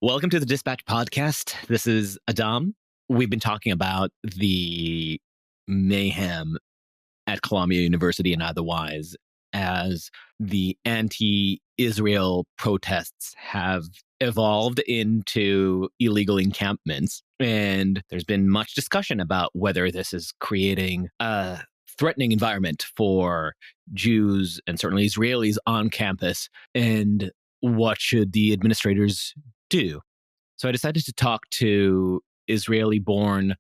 Welcome to the Dispatch Podcast. This is Adaam. We've been talking about the mayhem at Columbia University and otherwise as the anti-Israel protests have evolved into illegal encampments. And there's been much discussion about whether this is creating a threatening environment for Jews and certainly Israelis on campus, and what should the administrators do. So I decided to talk to Israeli-born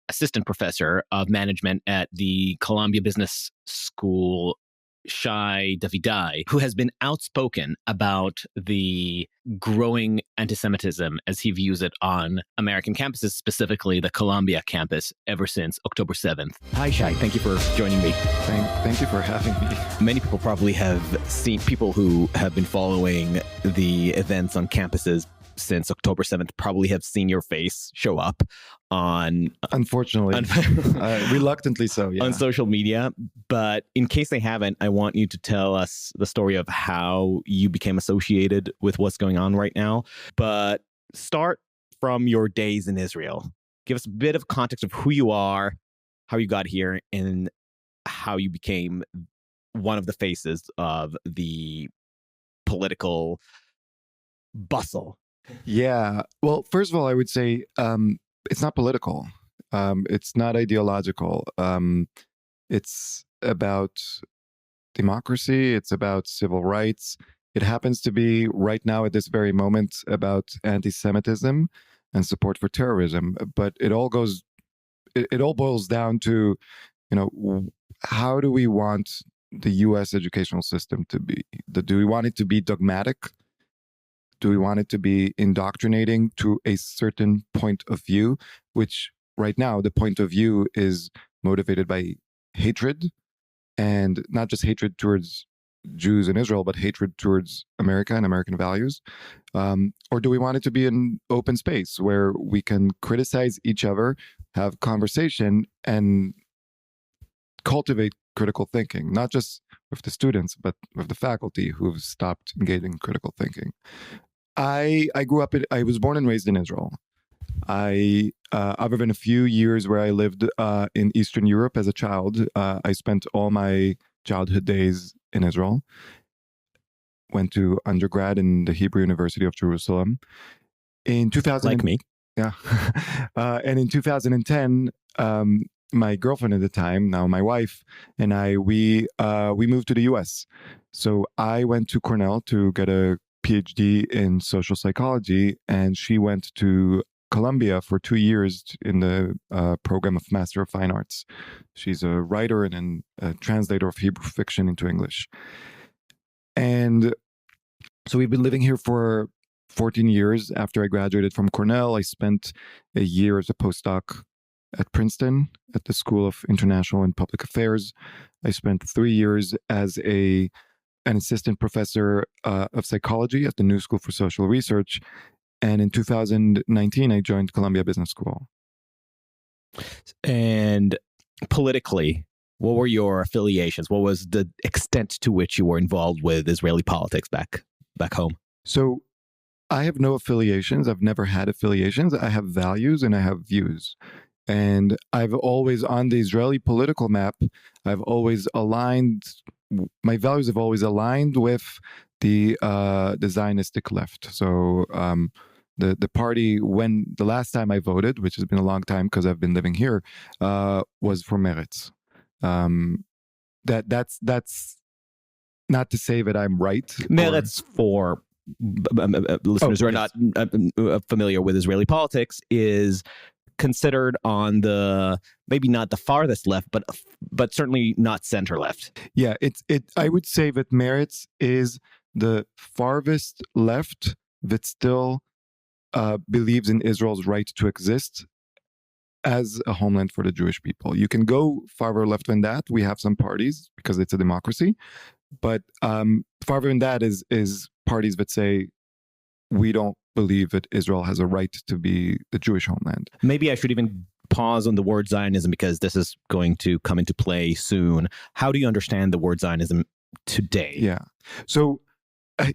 assistant professor of management at the Columbia Business School, Shai Davidai, who has been outspoken about the growing antisemitism as he views it on American campuses, specifically the Columbia campus, ever since October 7th. Hi, Shai. Thank you for joining me. Thank you for having me. Many people probably have seen, people who have been following the events on campuses since October 7th probably have seen your face show up on... Unfortunately. Reluctantly so, yeah. On social media. But in case they haven't, I want you to tell us the story of how you became associated with what's going on right now. But start from your days in Israel. Give us a bit of context of who you are, how you got here, and how you became one of the faces of the political bustle. Yeah. Well, first of all, I would say it's not political. It's not ideological. It's about democracy. It's about civil rights. It happens to be right now at this very moment about anti-Semitism and support for terrorism. But it all boils down to, how do we want the U.S. educational system to be? Do we want it to be dogmatic? Do we want it to be indoctrinating to a certain point of view, which right now the point of view is motivated by hatred, and not just hatred towards Jews in Israel, but hatred towards America and American values? Or do we want it to be an open space where we can criticize each other, have conversation, and cultivate critical thinking, not just with the students, but with the faculty who've stopped engaging in critical thinking? I was born and raised in Israel. Other than a few years where I lived in Eastern Europe as a child, I spent all my childhood days in Israel. Went to undergrad in the Hebrew University of Jerusalem. In 2000, like me, yeah, and in 2010, my girlfriend at the time, now my wife, and we moved to the U.S. So I went to Cornell to get a PhD in social psychology, and she went to Columbia for 2 years in the program of Master of Fine Arts. She's a writer and a translator of Hebrew fiction into English. And so we've been living here for 14 years. After I graduated from Cornell, I spent a year as a postdoc at Princeton at the School of International and Public Affairs. I spent 3 years as an assistant professor of psychology at the New School for Social Research. And in 2019, I joined Columbia Business School. And politically, what were your affiliations? What was the extent to which you were involved with Israeli politics back home? So I have no affiliations. I've never had affiliations. I have values and I have views. And I've always, on the Israeli political map, my values have always aligned with the Zionistic left. So the party, when the last time I voted, which has been a long time because I've been living here, was for Meretz. That's not to say that I'm right. Meretz, for listeners who are not familiar with Israeli politics, is considered on the, maybe not the farthest left, but certainly not center left. Yeah, I would say that Meretz is the farthest left that still believes in Israel's right to exist as a homeland for the Jewish people. You can go farther left than that. We have some parties because it's a democracy, but farther than that is parties that say we don't believe that Israel has a right to be the Jewish homeland. Maybe I should even pause on the word Zionism because this is going to come into play soon. How do you understand the word Zionism today? Yeah. So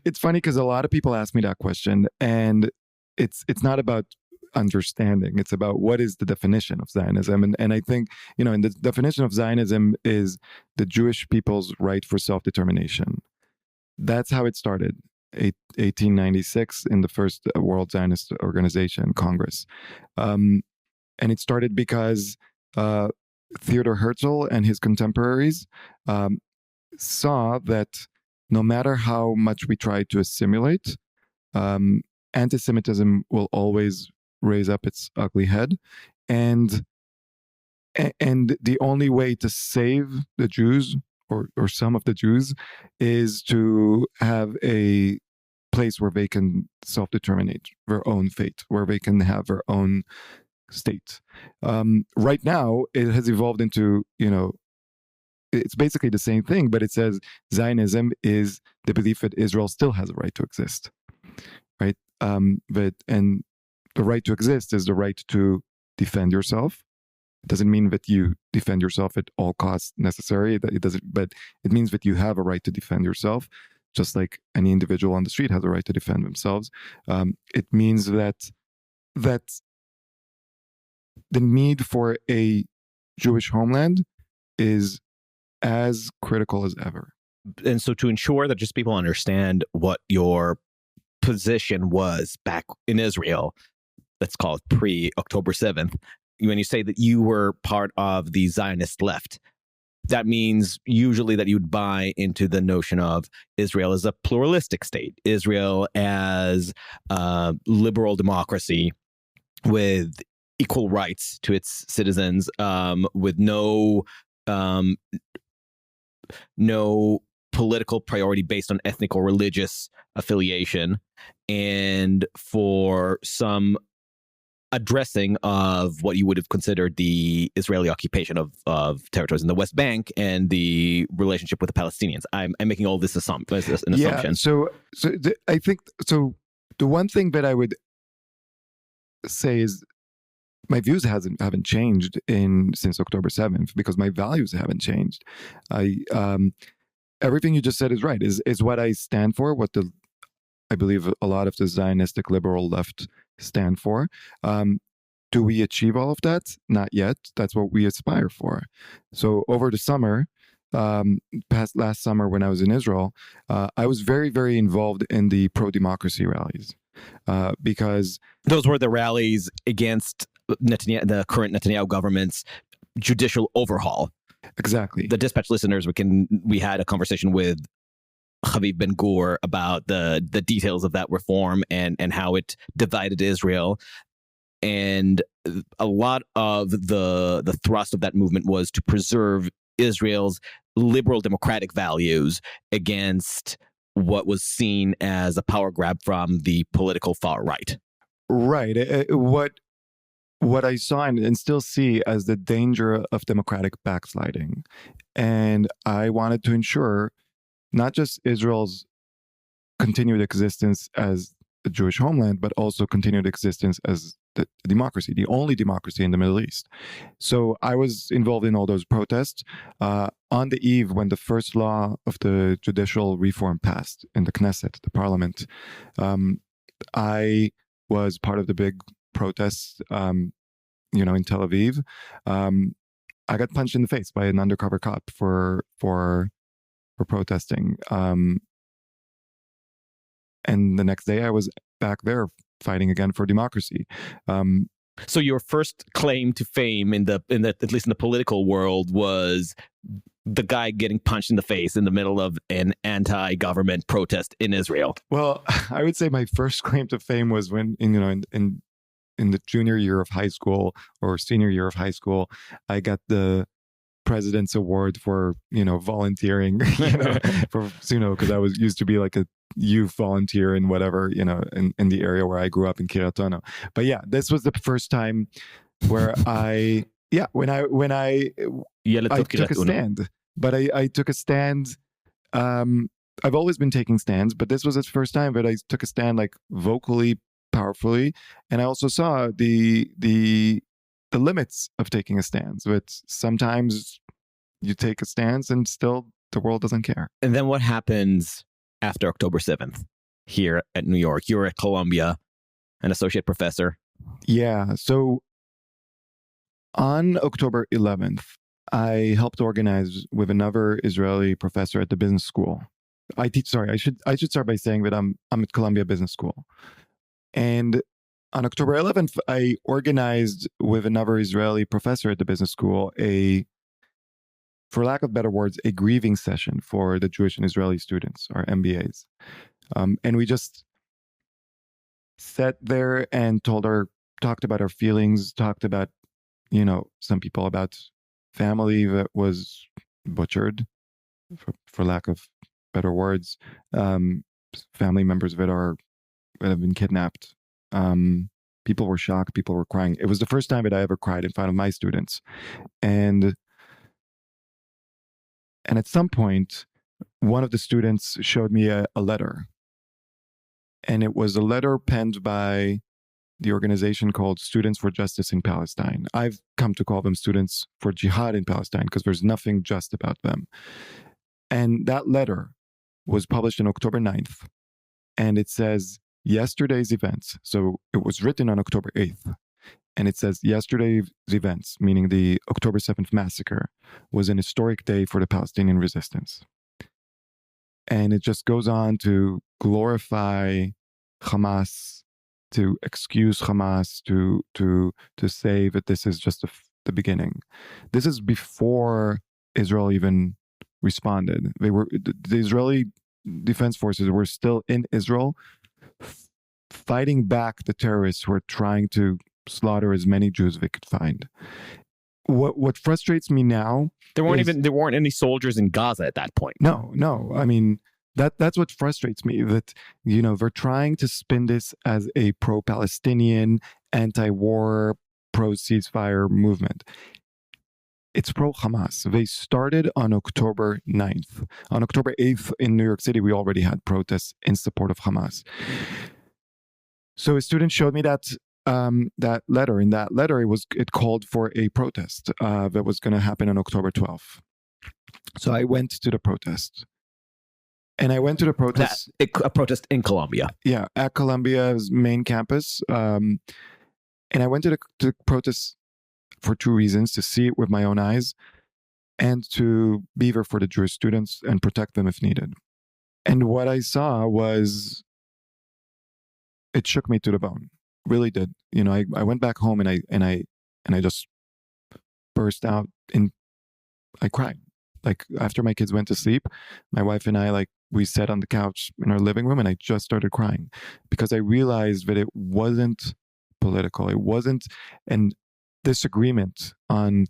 it's funny because a lot of people ask me that question, and it's not about understanding. It's about what is the definition of Zionism. And I think, and the definition of Zionism is the Jewish people's right for self-determination. That's how it started. 1896 in the first World Zionist Organization, Congress. And it started because Theodor Herzl and his contemporaries saw that no matter how much we try to assimilate, anti-Semitism will always raise up its ugly head, and the only way to save the Jews or some of the Jews is to have a place where they can self-determine their own fate, where they can have their own state. Right now, it has evolved into, it's basically the same thing, but it says Zionism is the belief that Israel still has a right to exist, right? And the right to exist is the right to defend yourself. It doesn't mean that you defend yourself at all costs necessarily. It doesn't, but it means that you have a right to defend yourself, just like any individual on the street has a right to defend themselves. It means that the need for a Jewish homeland is as critical as ever. And so to ensure that just people understand what your position was back in Israel, let's call it pre-October 7th, when you say that you were part of the Zionist left, that means usually that you'd buy into the notion of Israel as a pluralistic state, Israel as a liberal democracy with equal rights to its citizens, with no political priority based on ethnic or religious affiliation, and for some addressing of what you would have considered the Israeli occupation of territories in the West Bank and the relationship with the Palestinians. I'm making all this an assumption. I think the one thing that I would say is my views haven't changed since October 7th, because my values haven't changed. Everything you just said is right. Is what I stand for, what I believe a lot of the Zionistic liberal left stand for. Do we achieve all of that? Not yet. That's what we aspire for. So over the summer, past last summer when I was in Israel, I was very, very involved in the pro-democracy rallies, because those were the rallies against the current Netanyahu government's judicial overhaul. Exactly. The Dispatch listeners, we had a conversation with Chaviv Ben-Gur about the details of that reform and how it divided Israel. And a lot of the thrust of that movement was to preserve Israel's liberal democratic values against what was seen as a power grab from the political far right. Right. What I saw and still see as the danger of democratic backsliding. And I wanted to ensure not just Israel's continued existence as a Jewish homeland, but also continued existence as the democracy, the only democracy in the Middle East. So I was involved in all those protests. On the eve when the first law of the judicial reform passed in the Knesset, the parliament, I was part of the big protests, in Tel Aviv. I got punched in the face by an undercover cop for protesting. And the next day I was back there fighting again for democracy. So your first claim to fame in the at least in the political world was the guy getting punched in the face in the middle of an anti-government protest in Israel. Well, I would say my first claim to fame was when in the junior year of high school or senior year of high school, I got the President's Award for volunteering, because I used to be like a youth volunteer in whatever, in the area where I grew up in Kiryat Ono. But yeah, this was the first time where I took a stand. But I took a stand. I've always been taking stands, but this was the first time that I took a stand, like vocally, powerfully, and I also saw the limits of taking a stance. But sometimes you take a stance and still the world doesn't care. And then what happens after October 7th here at New York? You're at Columbia, an associate professor. Yeah. So on October 11th, I helped organize with another Israeli professor at the business school. I teach. Sorry, I should start by saying that I'm at Columbia Business School, and on October 11th, I organized with another Israeli professor at the business school for lack of better words, a grieving session for the Jewish and Israeli students, our MBAs, and we just sat there and talked about our feelings, talked about, some people about family that was butchered, for lack of better words, family members that have been kidnapped. People were shocked. People were crying. It was the first time that I ever cried in front of my students, and at some point, one of the students showed me a letter, and it was a letter penned by the organization called Students for Justice in Palestine. I've come to call them Students for Jihad in Palestine because there's nothing just about them. And that letter was published on October 9th, and it says, yesterday's events. So it was written on October 8th. And it says, yesterday's events, meaning the October 7th massacre, was an historic day for the Palestinian resistance. And it just goes on to glorify Hamas, to excuse Hamas, to say that this is just the beginning. This is before Israel even responded. The Israeli Defense Forces were still in Israel, fighting back the terrorists who were trying to slaughter as many Jews they could find. What frustrates me now, there weren't any soldiers in Gaza at that point. No. I mean, that's what frustrates me, that they're trying to spin this as a pro-Palestinian, anti-war, pro-ceasefire movement. It's pro-Hamas. They started on October 9th. On October 8th in New York City, we already had protests in support of Hamas. So a student showed me that letter. In that letter, it called for a protest that was going to happen on October 12th. So I went to the protest. And I went to the protest. A protest in Columbia. Yeah, at Columbia's main campus. And I went to the protest for two reasons: to see it with my own eyes and to be there for the Jewish students and protect them if needed. And what I saw it shook me to the bone. Really did. I went back home and I just burst out I cried. Like, after my kids went to sleep, my wife and I, we sat on the couch in our living room and I just started crying because I realized that it wasn't political. It wasn't an disagreement on,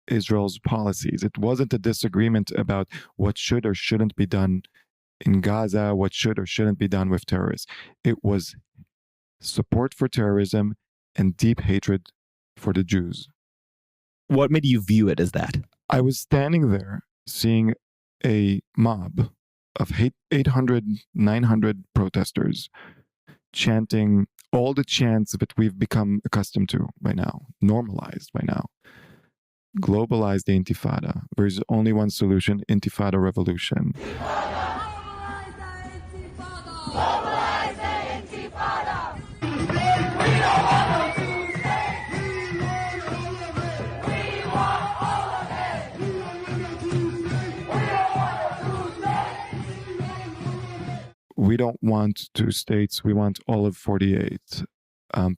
Israel's policies. It wasn't a disagreement about what should or shouldn't be done in Gaza, what should or shouldn't be done with terrorists. It was support for terrorism and deep hatred for the Jews. What made you view it as that? I was standing there seeing a mob of 800, 900 protesters chanting all the chants that we've become accustomed to by now, normalized by now. Globalize the Intifada. There's only one solution: Intifada revolution. We don't want two states. We want all of 48.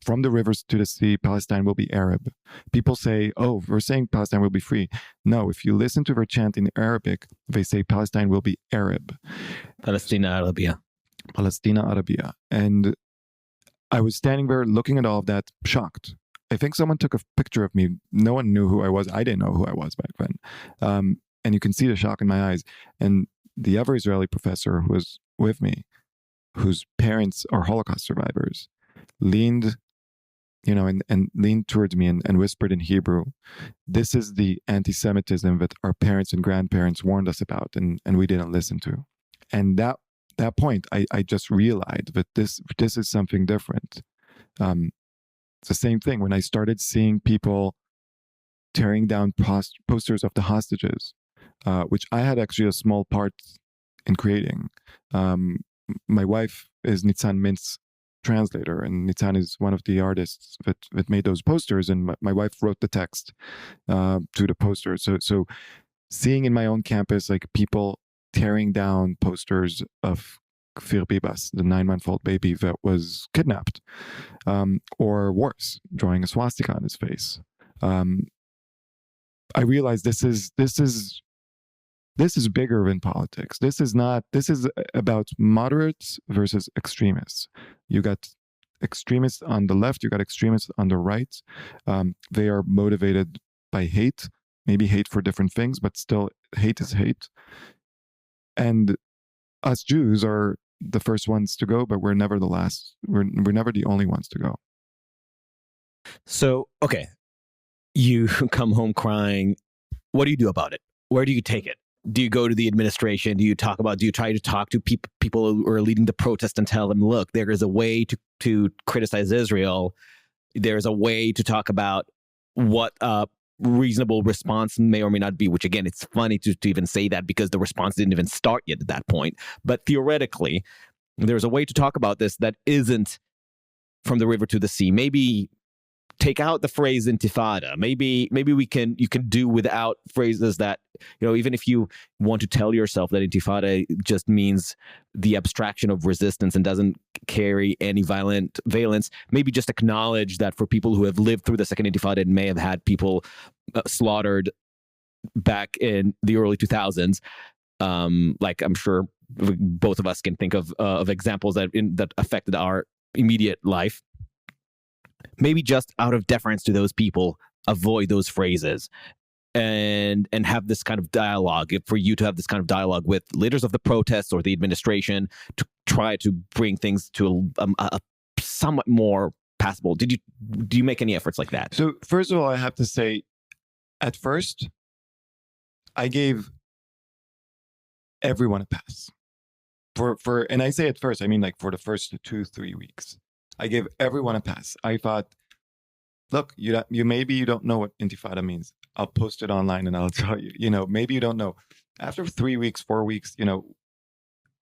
From the rivers to the sea, Palestine will be Arab. People say, oh, we're saying Palestine will be free. No, if you listen to their chant in Arabic, they say Palestine will be Arab. Palestina Arabia. Palestina Arabia. And I was standing there looking at all of that, shocked. I think someone took a picture of me. No one knew who I was. I didn't know who I was back then. And you can see the shock in my eyes. And the other Israeli professor who was with me, whose parents are Holocaust survivors, leaned, and leaned towards me and whispered in Hebrew, "This is the anti-Semitism that our parents and grandparents warned us about, and we didn't listen to." And that point, I just realized that this is something different. It's the same thing when I started seeing people tearing down posters of the hostages, which I had actually a small part in creating. My wife is Nitzan Mint's translator, and Nitzan is one of the artists that made those posters, and my wife wrote the text to the poster. So seeing in my own campus, like, people tearing down posters of Kfir Bibas, the 9-month-old baby that was kidnapped, or worse, drawing a swastika on his face. I realized this is bigger than politics. This is about moderates versus extremists. You got extremists on the left, you got extremists on the right. They are motivated by hate, maybe hate for different things, but still hate is hate. And us Jews are the first ones to go, but we're never the last. We're never the only ones to go. So, okay, you come home crying. What do you do about it? Where do you take it? Do you go to the administration? Do you try to talk to people who are leading the protest and tell them, look, there is a way to criticize Israel. There's a way to talk about what reasonable response may or may not be, which, again, it's funny to even say that because the response didn't even start yet at that point. But theoretically, there's a way to talk about this that isn't from the river to the sea. Maybe take out the phrase intifada. Maybe you can do without phrases that, even if you want to tell yourself that intifada just means the abstraction of resistance and doesn't carry any violent valence, maybe just acknowledge that for people who have lived through the second intifada and may have had people slaughtered back in the early 2000s, like I'm sure both of us can think of examples that affected our immediate life. Maybe just out of deference to those people, avoid those phrases and have this kind of dialogue. For you to have this kind of dialogue with leaders of the protests or the administration to try to bring things to a somewhat more passable. Do you make any efforts like that? So first of all, I have to say, at first, I gave everyone a pass. And I say at first, I mean like for the first 2-3 weeks. I gave everyone a pass. I thought, look, you maybe you don't know what intifada means. I'll post it online and I'll tell you. Maybe you don't know. After 3 weeks, 4 weeks, the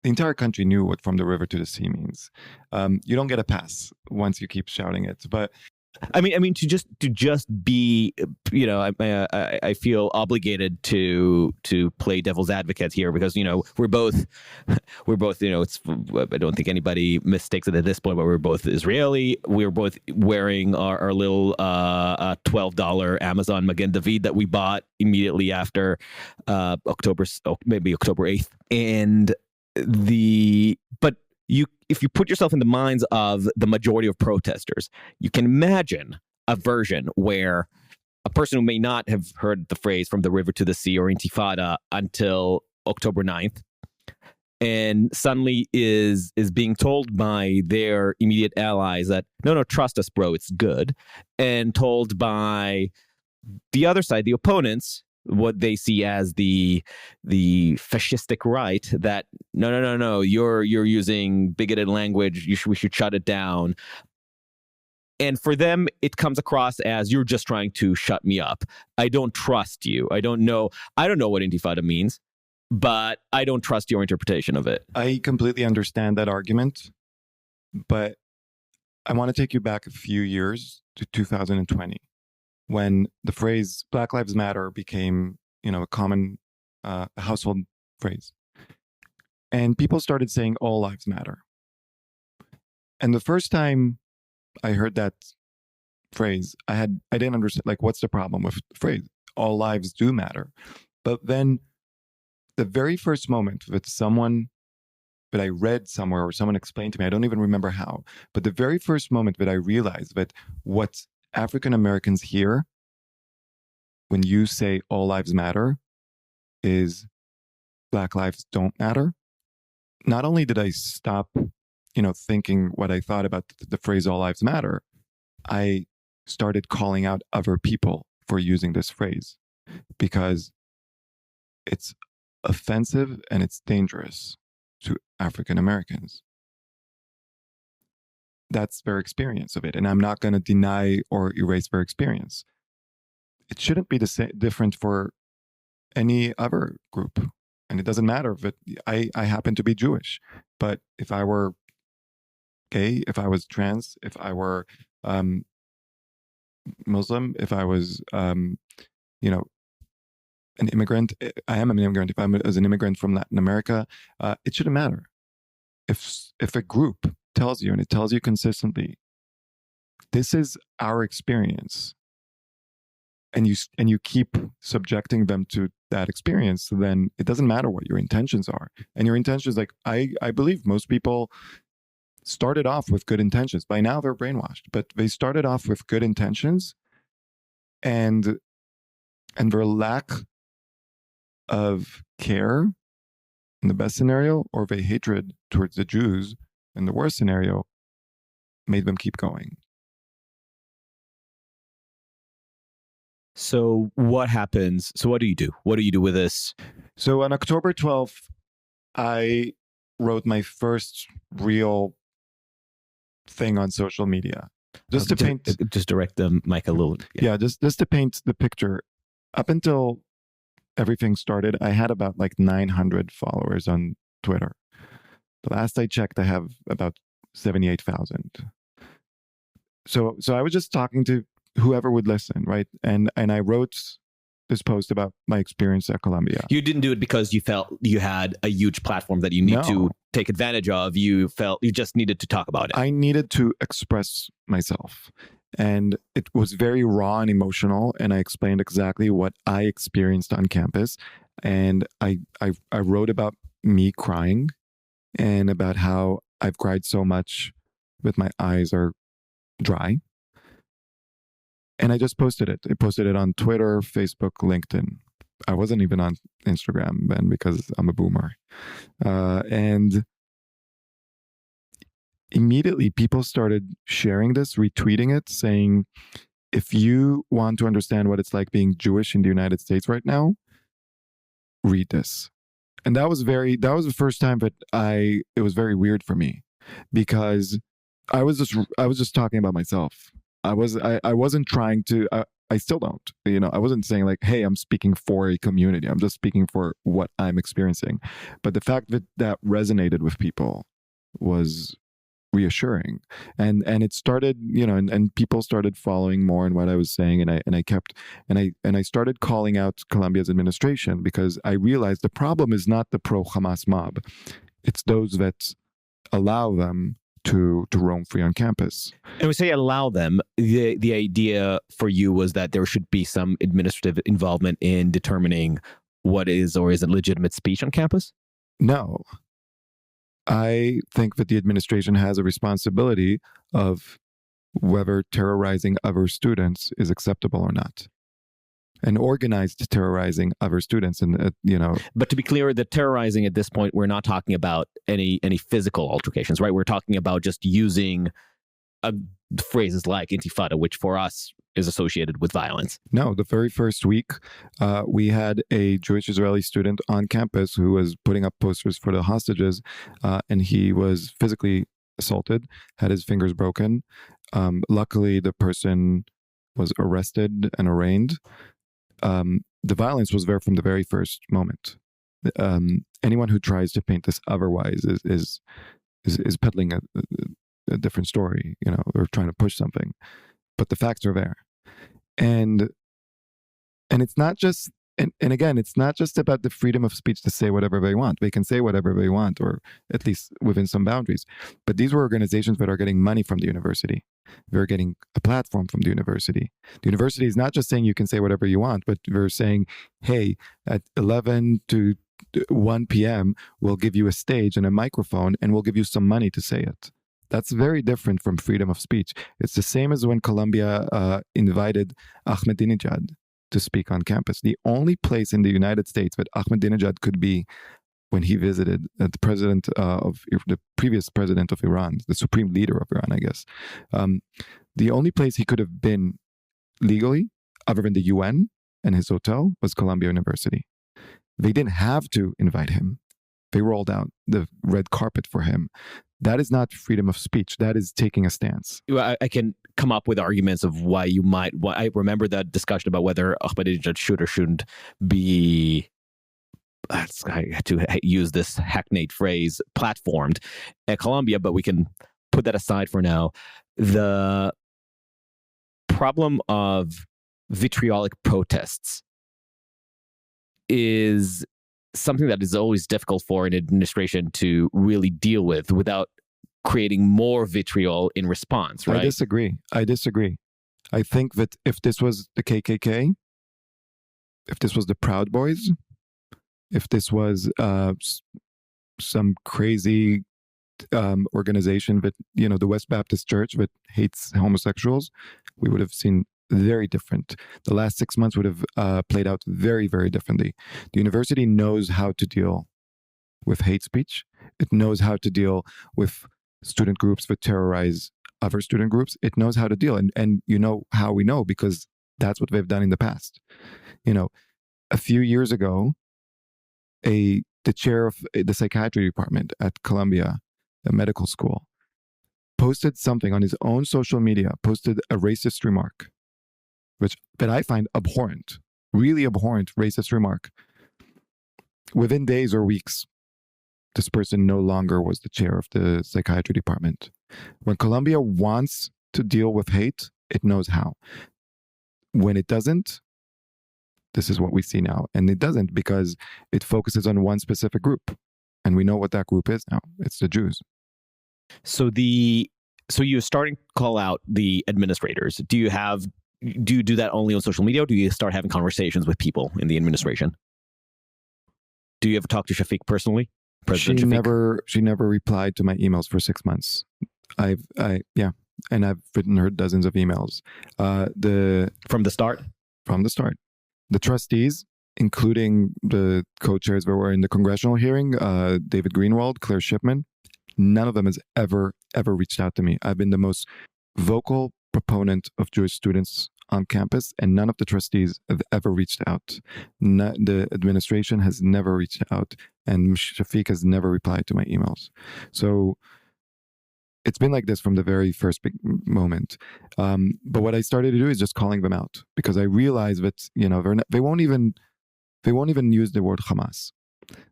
entire country knew what from the river to the sea means. You don't get a pass once you keep shouting it. But I mean, to just be, I feel obligated to play devil's advocate here because we're both, it's, I don't think anybody mistakes it at this point, but we're both Israeli. We're both wearing our little $12 Amazon Magen David that we bought immediately after October 8th, and but if you put yourself in the minds of the majority of protesters, you can imagine a version where a person who may not have heard the phrase from the river to the sea or intifada until October 9th and suddenly is being told by their immediate allies that, no, trust us, bro, it's good. And told by the other side, the opponents, what they see as the fascistic right, that no, you're using bigoted language, we should shut it down. And for them, it comes across as you're just trying to shut me up. I don't trust you. I don't know what intifada means, but I don't trust your interpretation of it. I completely understand that argument, but I want to take you back a few years to 2020. When the phrase Black Lives Matter became, a common household phrase. And people started saying all lives matter. And the first time I heard that phrase, I didn't understand, like, what's the problem with the phrase? All lives do matter. But then the very first moment that I read somewhere or someone explained to me, I don't even remember how, but the very first moment that I realized that what African Americans hear when you say all lives matter is Black lives don't matter. Not only did I stop, thinking what I thought about the phrase all lives matter, I started calling out other people for using this phrase because it's offensive and it's dangerous to African Americans. That's their experience of it. And I'm not going to deny or erase their experience. It shouldn't be different for any other group. And it doesn't matter if I happen to be Jewish. But if I were gay, if I was trans, if I were Muslim, if I was, you know, an immigrant, I am an immigrant. If I'm as an immigrant from Latin America, it shouldn't matter. If a group tells you, and it tells you consistently, this is our experience, and you keep subjecting them to that experience, then it doesn't matter what your intentions are. And your intentions, like I believe most people started off with good intentions. By now they're brainwashed, but they started off with good intentions, and their lack of care in the best scenario, or their hatred towards the Jews in the worst scenario, made them keep going. So what happens? So what do you do? What do you do with this? So on October 12th, I wrote my first real thing on social media. Just to paint... Just direct the mic a little. Yeah, just to paint the picture. Up until everything started, I had about like 900 followers on Twitter. The last I checked, I have about 78,000. So I was just talking to whoever would listen, right? And I wrote this post about my experience at Columbia. You didn't do it because you felt you had a huge platform that you need to take advantage of. You felt you just needed to talk about it. I needed to express myself. And it was very raw and emotional. And I explained exactly what I experienced on campus. And I wrote about me crying and about how I've cried so much that my eyes are dry. And I just posted it. I posted it on Twitter, Facebook, LinkedIn. I wasn't even on Instagram then because I'm a boomer. And immediately people started sharing this, retweeting it, saying, if you want to understand what it's like being Jewish in the United States right now, read this. And that was the first time that it was very weird for me, because I was just talking about myself. I wasn't trying to, I still don't, I wasn't saying like, hey, I'm speaking for a community. I'm just speaking for what I'm experiencing. But the fact that resonated with people was reassuring. And it started, and people started following more in what I was saying. And I started calling out Columbia's administration, because I realized the problem is not the pro-Hamas mob. It's those that allow them to roam free on campus. And we say allow them. The idea for you was that there should be some administrative involvement in determining what is or isn't legitimate speech on campus? No. I think that the administration has a responsibility of whether terrorizing other students is acceptable or not. And organized terrorizing other students, and But to be clear, the terrorizing at this point, we're not talking about any physical altercations, right? We're talking about just using phrases like intifada, which for us is associated with violence. No, the very first week, we had a Jewish Israeli student on campus who was putting up posters for the hostages, and he was physically assaulted, had his fingers broken. Luckily, the person was arrested and arraigned. The violence was there from the very first moment. Anyone who tries to paint this otherwise is peddling a different story, or trying to push something. But the facts are there, and it's not just. And again, it's not just about the freedom of speech to say whatever they want. They can say whatever they want, or at least within some boundaries. But these were organizations that are getting money from the university. They're getting a platform from the university. The university is not just saying you can say whatever you want, but they're saying, hey, at 11 to 1 p.m., we'll give you a stage and a microphone, and we'll give you some money to say it. That's very different from freedom of speech. It's the same as when Columbia invited Ahmadinejad to speak on campus. The only place in the United States that Ahmadinejad could be when he visited the previous president of Iran, the supreme leader of Iran, I guess. The only place he could have been legally, other than the UN and his hotel, was Columbia University. They didn't have to invite him. They rolled out the red carpet for him. That is not freedom of speech. That is taking a stance. I can come up with arguments of why you might. I remember that discussion about whether Ahmadinejad should or shouldn't be I had to use this hackneyed phrase, platformed at Columbia, but we can put that aside for now. The problem of vitriolic protests is something that is always difficult for an administration to really deal with without creating more vitriol in response, right? I disagree. I think that if this was the KKK, if this was the Proud Boys, if this was some crazy organization that, the West Baptist Church that hates homosexuals, we would have seen very different. The last 6 months would have played out very, very differently. The university knows how to deal with hate speech. It knows how to deal with student groups that terrorize other student groups. It knows how to deal. And you know how we know, because that's what they've done in the past. A few years ago, the chair of the psychiatry department at Columbia, a medical school, posted something on his own social media, posted a racist remark, that I find abhorrent, really abhorrent racist remark. Within days or weeks, this person no longer was the chair of the psychiatry department. When Columbia wants to deal with hate, it knows how. When it doesn't, this is what we see now. And it doesn't because it focuses on one specific group. And we know what that group is now. It's the Jews. So you're starting to call out the administrators. Do you do that only on social media, or do you start having conversations with people in the administration? Do you ever talk to Shafiq personally? President Shafiq? She never replied to my emails for 6 months. And I've written her dozens of emails. From the start? From the start. The trustees, including the co-chairs that were in the congressional hearing, David Greenwald, Claire Shipman, none of them has ever reached out to me. I've been the most vocal proponent of Jewish students on campus, and none of the trustees have ever reached out. The administration has never reached out, and Shafiq has never replied to my emails. So it's been like this from the very first big moment. But what I started to do is just calling them out, because I realized that they won't even use the word Hamas.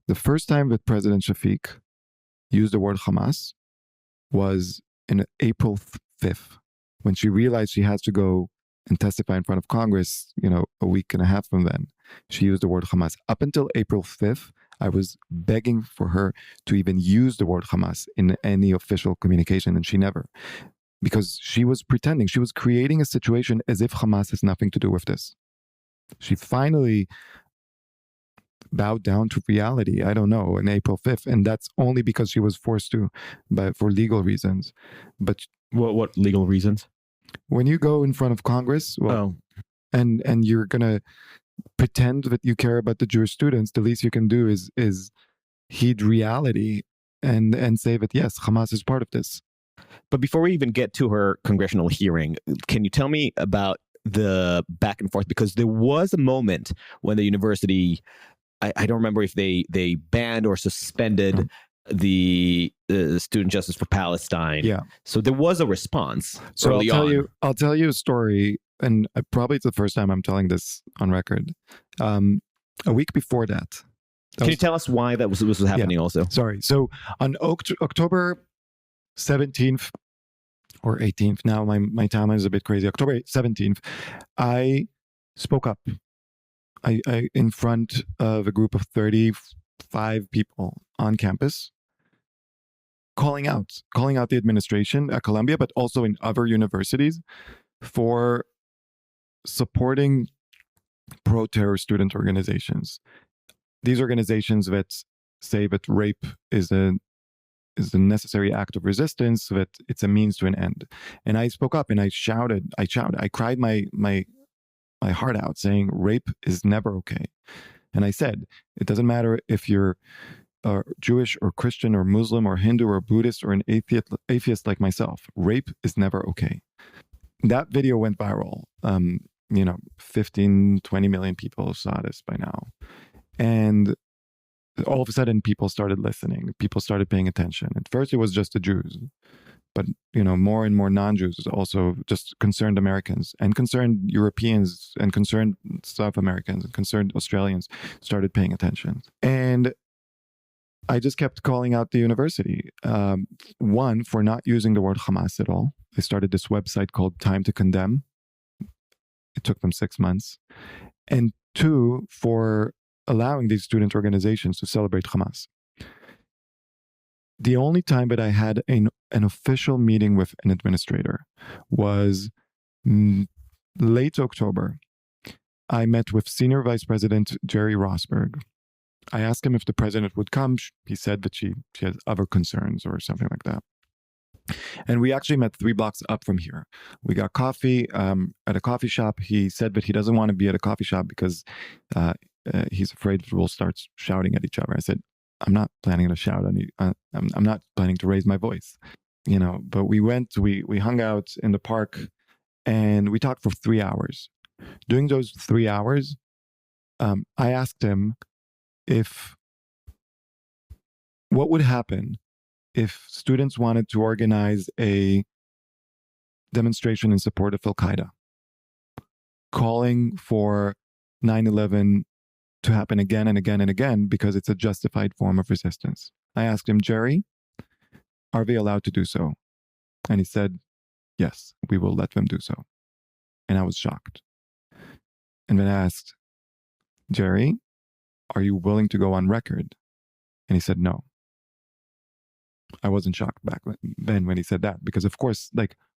The first time that President Shafiq used the word Hamas was in April 5th, when she realized she has to go and testify in front of Congress, a week and a half from then. She used the word Hamas. Up until April 5th, I was begging for her to even use the word Hamas in any official communication, and she never. Because she was pretending, she was creating a situation as if Hamas has nothing to do with this. She finally bowed down to reality, I don't know, on April 5th, and that's only because she was forced to, but for legal reasons. But what legal reasons? When you go in front of Congress, and you're gonna pretend that you care about the Jewish students, the least you can do is heed reality and say that yes, Hamas is part of this. But before we even get to her congressional hearing, can you tell me about the back and forth? Because there was a moment when the university, I don't remember if they banned or suspended the Student Justice for Palestine. Yeah. So there was a response. So I'll tell you a story, and probably it's the first time I'm telling this on record. A week before that. Can you tell us why that was happening? Yeah. Also? Sorry. So on October 17th or 18th, now my timeline is a bit crazy. October 17th, I spoke up. I in front of a group of 35 people on campus, calling out the administration at Columbia, but also in other universities, for supporting pro-terror student organizations. These organizations that say that rape is a necessary act of resistance, that it's a means to an end. And I spoke up and I shouted, I cried my heart out, saying rape is never okay. And I said, it doesn't matter if you're Jewish or Christian or Muslim or Hindu or Buddhist or an atheist like myself, rape is never okay. That video went viral. 15, 20 million people saw this by now. And all of a sudden, people started listening. People started paying attention. At first, it was just the Jews. but more and more non-Jews, also just concerned Americans and concerned Europeans and concerned South Americans and concerned Australians started paying attention. And I just kept calling out the university. One, for not using the word Hamas at all. They started this website called Time to Condemn. It took them 6 months. And two, for allowing these student organizations to celebrate Hamas. The only time that I had an official meeting with an administrator was late October. I met with Senior Vice President Jerry Rosberg. I asked him if the president would come. He said that she has other concerns or something like that. And we actually met 3 blocks up from here. We got coffee at a coffee shop. He said that he doesn't want to be at a coffee shop because he's afraid we'll start shouting at each other. I said, I'm not planning to shout on you. I'm not planning to raise my voice, but we hung out in the park and we talked for 3 hours. During those 3 hours, I asked him what would happen if students wanted to organize a demonstration in support of Al-Qaeda, calling for 9/11 to happen again and again and again because it's a justified form of resistance. I asked him, Jerry, are they allowed to do so? And he said, yes, we will let them do so. And I was shocked. And then I asked, Jerry, are you willing to go on record? And he said, no. I wasn't shocked back then when he said that, because of course,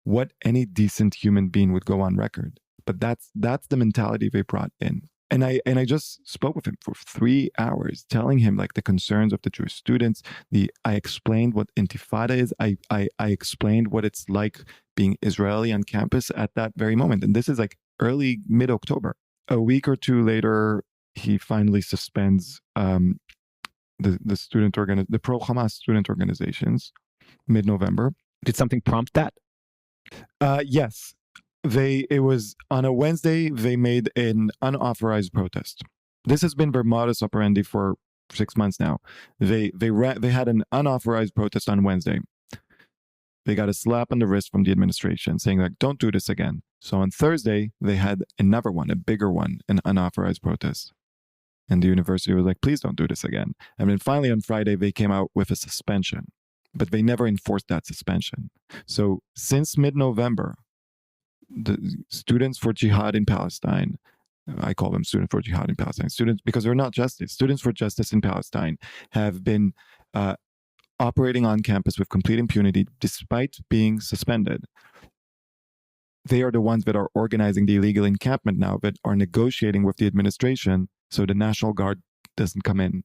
what any decent human being would go on record. But that's the mentality they brought in. And I just spoke with him for 3 hours, telling him the concerns of the Jewish students. I explained what Intifada is. I explained what it's like being Israeli on campus at that very moment. And this is early mid-October. A week or two later, he finally suspends the pro-Hamas student organizations mid-November. Did something prompt that? Yes. It was on a Wednesday, they made an unauthorized protest. This has been their modus operandi for 6 months now. They had an unauthorized protest on Wednesday. They got a slap on the wrist from the administration saying don't do this again. So on Thursday, they had another one, a bigger one, an unauthorized protest. And the university was please don't do this again. And then finally on Friday, they came out with a suspension, but they never enforced that suspension. So since mid-November, the Students for Jihad in Palestine, I call them Students for Jihad in Palestine, students, because they're not justice. Students for Justice in Palestine have been operating on campus with complete impunity despite being suspended. They are the ones that are organizing the illegal encampment now, that are negotiating with the administration so the National Guard doesn't come in.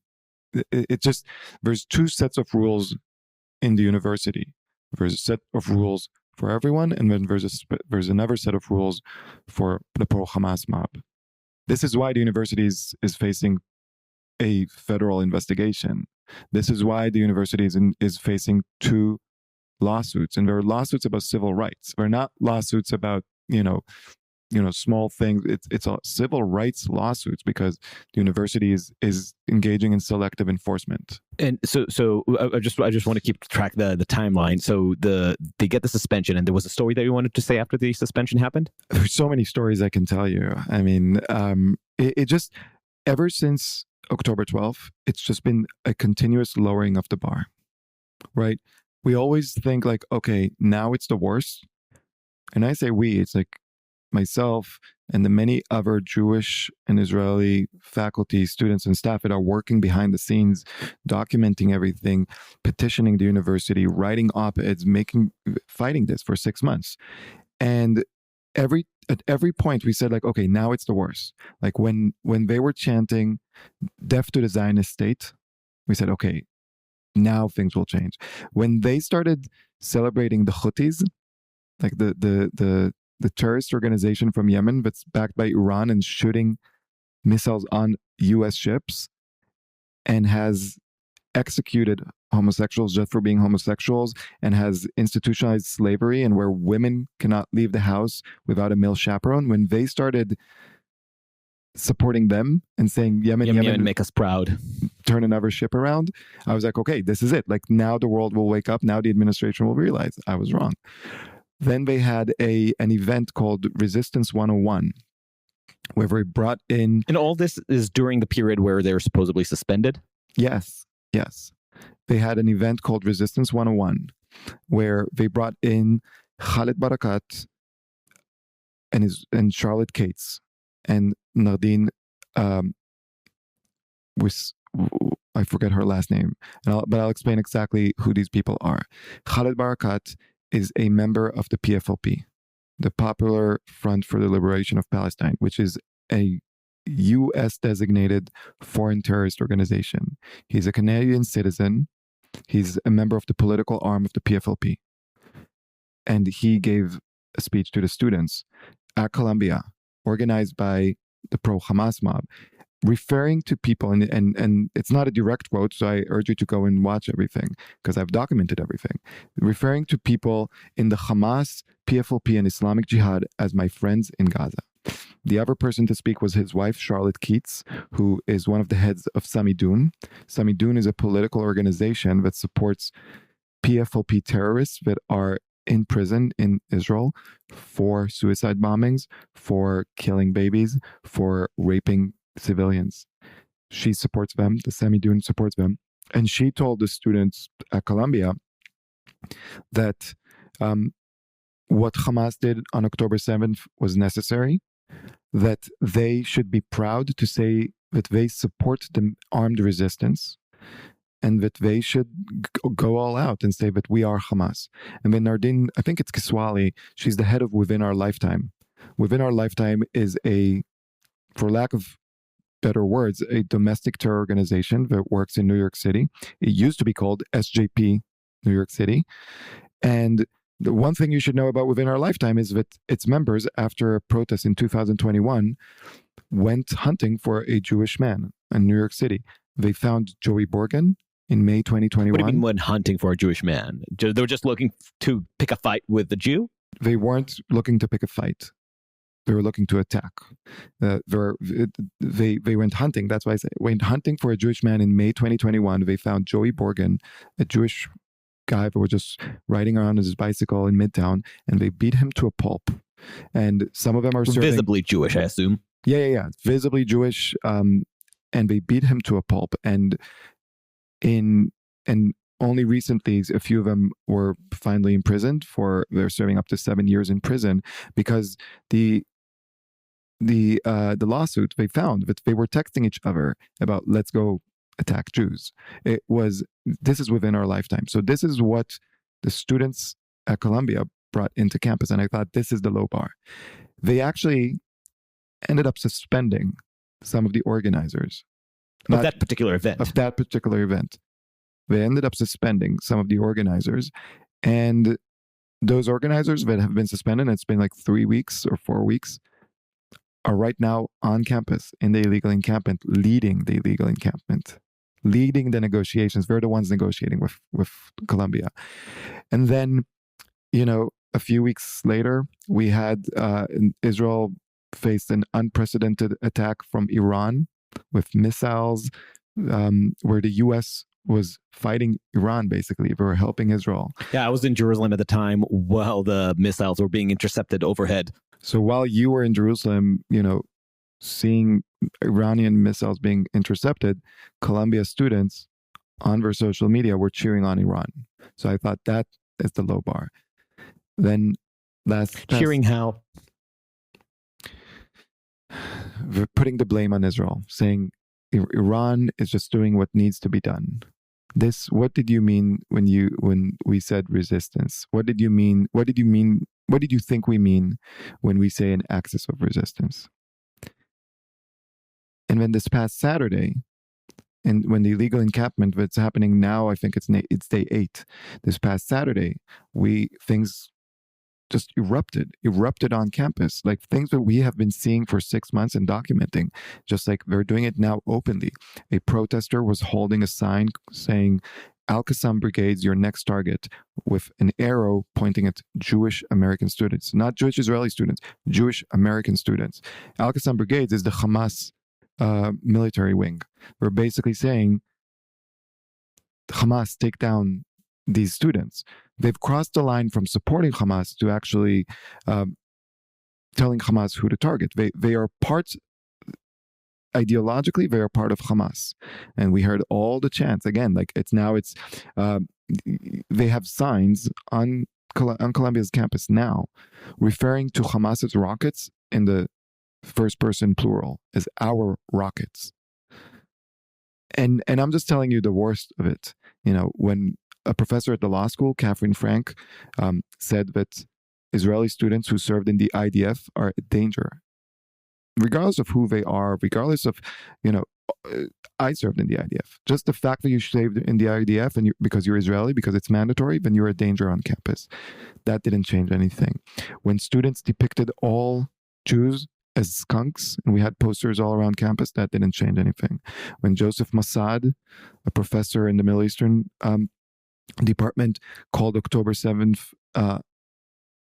There's 2 sets of rules in the university. There's a set of rules for everyone, and then there's another set of rules for the pro-Hamas mob. This is why the university is facing a federal investigation. This is why the university is facing 2 lawsuits, and there are lawsuits about civil rights. They're not lawsuits about small things. It's a civil rights lawsuits because the university is engaging in selective enforcement. And so I just want to keep track the timeline. So they get the suspension, and there was a story that you wanted to say after the suspension happened. There's so many stories I can tell you. I mean, it just ever since October 12th, it's just been a continuous lowering of the bar, right? We always think okay, now it's the worst. And I say we, it's myself and the many other Jewish and Israeli faculty, students, and staff that are working behind the scenes, documenting everything, petitioning the university, writing op-eds, fighting this for 6 months. And at every point we said okay, now it's the worst. When they were chanting death to the Zionist state, we said, okay, now things will change. When they started celebrating the Houthis, the terrorist organization from Yemen that's backed by Iran and shooting missiles on U.S. ships and has executed homosexuals just for being homosexuals and has institutionalized slavery and where women cannot leave the house without a male chaperone, when they started supporting them and saying Yemen, Yemen make us proud. turn another ship around. I was like, okay, this is it. Like now the world will wake up. Now the administration will realize I was wrong. Then they had an event called Resistance 101, where they brought in. And all this is during the period where they were supposedly suspended? Yes. They had an event called Resistance 101, where they brought in Khaled Barakat and Charlotte Cates and Nardine I forget her last name, but I'll explain exactly who these people are. Khaled Barakat is a member of the PFLP, the Popular Front for the Liberation of Palestine, which is a U.S. designated foreign terrorist organization. He's a Canadian citizen. He's a member of the political arm of the PFLP. And he gave a speech to the students at Columbia, organized by the pro-Hamas mob, referring to people, and it's not a direct quote, so I urge you to go and watch everything, because I've documented everything, referring to people in the Hamas, PFLP, and Islamic Jihad as my friends in Gaza. The other person to speak was his wife, Charlotte Keats, who is one of the heads of Samidun. Samidun is a political organization that supports PFLP terrorists that are in prison in Israel for suicide bombings, for killing babies, for raping civilians. She supports them. The Samidun supports them. And she told the students at Columbia that what Hamas did on October 7th was necessary, that they should be proud to say that they support the armed resistance, and that they should go all out and say that we are Hamas. And then Nardine, I think it's Kiswali, she's the head of Within Our Lifetime. Within Our Lifetime is for lack of better words, a domestic terror organization that works in New York City. It used to be called SJP New York City. And the one thing you should know about Within Our Lifetime is that its members, after a protest in 2021, went hunting for a Jewish man in New York City. They found Joey Borgen in May 2021. What do you mean when hunting for a Jewish man? They were just looking to pick a fight with the Jew? They weren't looking to pick a fight. They were looking to attack. They went hunting. That's why I say went hunting for a Jewish man in May 2021. They found Joey Borgen, a Jewish guy that was just riding around on his bicycle in Midtown, and they beat him to a pulp. And some of them are serving, visibly Jewish, I assume. Yeah. Visibly Jewish. And they beat him to a pulp. And only recently, a few of them were finally imprisoned they're serving up to 7 years in prison, because the lawsuit, they found that they were texting each other about, let's go attack Jews. This is Within Our Lifetime. So this is what the students at Columbia brought into campus. And I thought, this is the low bar. They actually ended up suspending some of the organizers. Of that particular event. They ended up suspending some of the organizers. And those organizers that have been suspended, it's been like 3 weeks or 4 weeks, are right now on campus in the illegal encampment, leading the illegal encampment, leading the negotiations. They're the ones negotiating with Columbia. And then, a few weeks later, we had Israel faced an unprecedented attack from Iran with missiles, where the U.S. was fighting Iran, basically. They were helping Israel. Yeah, I was in Jerusalem at the time while the missiles were being intercepted overhead. So while you were in Jerusalem, seeing Iranian missiles being intercepted, Columbia students on their social media were cheering on Iran. So I thought that is the low bar. Then cheering how? They're putting the blame on Israel, saying Iran is just doing what needs to be done. What did you mean when we said resistance? What did you mean? What did you think we mean when we say an axis of resistance? And then this past Saturday, and when the illegal encampment that's happening now, I think it's day 8. This past Saturday, things just erupted on campus, like things that we have been seeing for 6 months and documenting, just like they're doing it now openly. A protester was holding a sign saying, Al-Qassam Brigades, your next target, with an arrow pointing at Jewish American students, not Jewish Israeli students, Jewish American students. Al-Qassam Brigades is the Hamas military wing. We're basically saying, Hamas take down these students. They've crossed the line from supporting Hamas to actually telling Hamas who to target. They are part, ideologically, they are part of Hamas. And we heard all the chants again, like they have signs on Columbia's campus now referring to Hamas's rockets in the first person plural as our rockets. And I'm just telling you the worst of it. When a professor at the law school, Catherine Frank, said that Israeli students who served in the IDF are a danger, regardless of who they are, regardless of, I served in the IDF. Just the fact that you served in the IDF and because you're Israeli, because it's mandatory, then you're a danger on campus. That didn't change anything. When students depicted all Jews as skunks, and we had posters all around campus, that didn't change anything. When Joseph Massad, a professor in the Middle Eastern department, called October 7th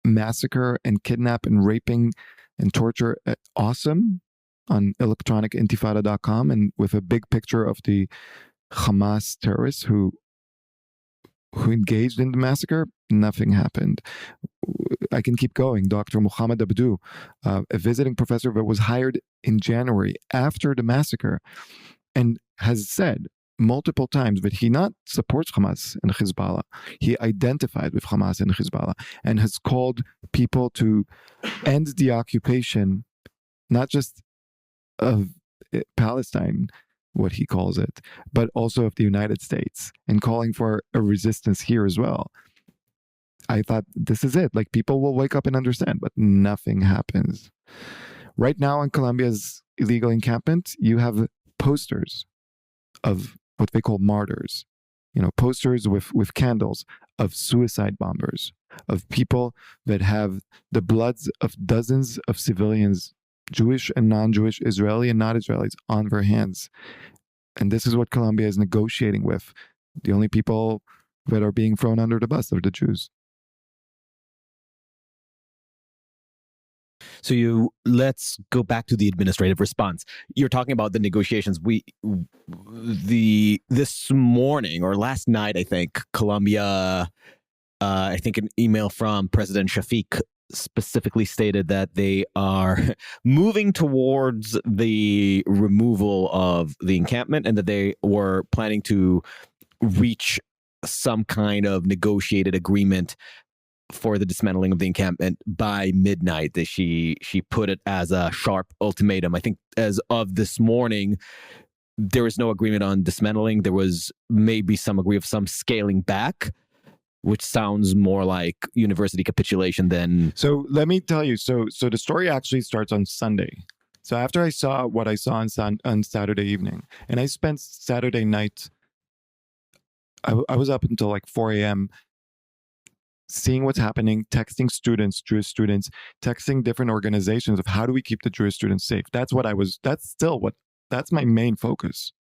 massacre and kidnap and raping and torture awesome on electronicintifada.com, and with a big picture of the Hamas terrorists who engaged in the massacre, nothing happened. I can keep going. Dr. Muhammad Abdu, a visiting professor that was hired in January after the massacre, and has said multiple times that he not supports Hamas and Hezbollah. He identified with Hamas and Hezbollah and has called people to end the occupation, not just of Palestine, what he calls it, but also of the United States, and calling for a resistance here as well. I thought, this is it. Like, people will wake up and understand, but nothing happens. Right now in Colombia's illegal encampment, you have posters of what they call martyrs. Posters with candles of suicide bombers, of people that have the bloods of dozens of civilians, Jewish and non-Jewish, Israeli and not Israelis, on their hands. And this is what Colombia is negotiating with. The only people that are being thrown under the bus are the Jews. So let's go back to the administrative response. You're talking about the negotiations. This morning or last night, I think, Colombia, I think an email from President Shafiq specifically stated that they are moving towards the removal of the encampment and that they were planning to reach some kind of negotiated agreement for the dismantling of the encampment by midnight. That she put it as a sharp ultimatum. I think as of this morning, there was no agreement on dismantling. There was maybe some agreement of some scaling back, which sounds more like university capitulation than... So let me tell you, so the story actually starts on Sunday. So after I saw what I saw on Saturday evening, and I spent Saturday night, I was up until like 4 a.m., seeing what's happening, texting students, Jewish students, texting different organizations of how do we keep the Jewish students safe. That's my main focus.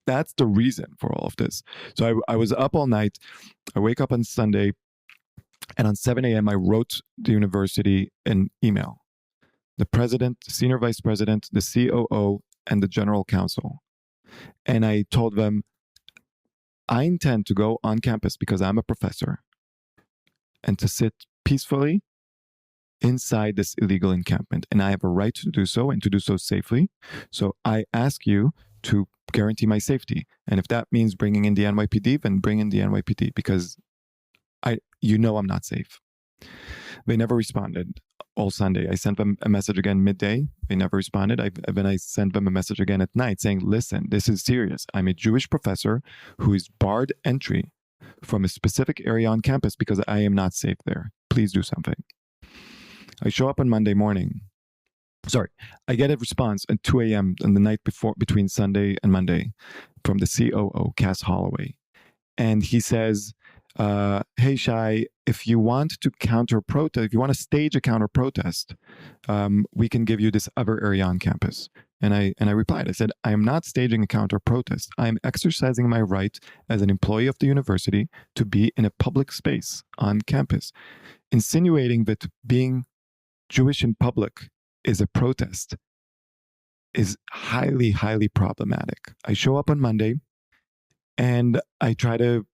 That's the reason for all of this. So I was up all night. I wake up on Sunday, and on 7 a.m. I wrote the university an email. The president, the senior vice president, the COO, and the general counsel. And I told them, I intend to go on campus because I'm a professor, and to sit peacefully inside this illegal encampment. And I have a right to do so and to do so safely. So I ask you to guarantee my safety. And if that means bringing in the NYPD, then bring in the NYPD, because I'm not safe. They never responded all Sunday. I sent them a message again midday. They never responded. Then I sent them a message again at night saying, listen, this is serious. I'm a Jewish professor who is barred entry from a specific area on campus because I am not safe there. Please do something. I show up on Monday morning. I get a response at 2 a.m. on the night between Sunday and Monday from the COO, Cass Holloway. And he says, hey, Shai, if you want to if you want to stage a counter protest, we can give you this other area on campus. And I replied, I said, I am not staging a counter protest. I am exercising my right as an employee of the university to be in a public space on campus. Insinuating that being Jewish in public is a protest is highly, highly problematic. I show up on Monday. and I try to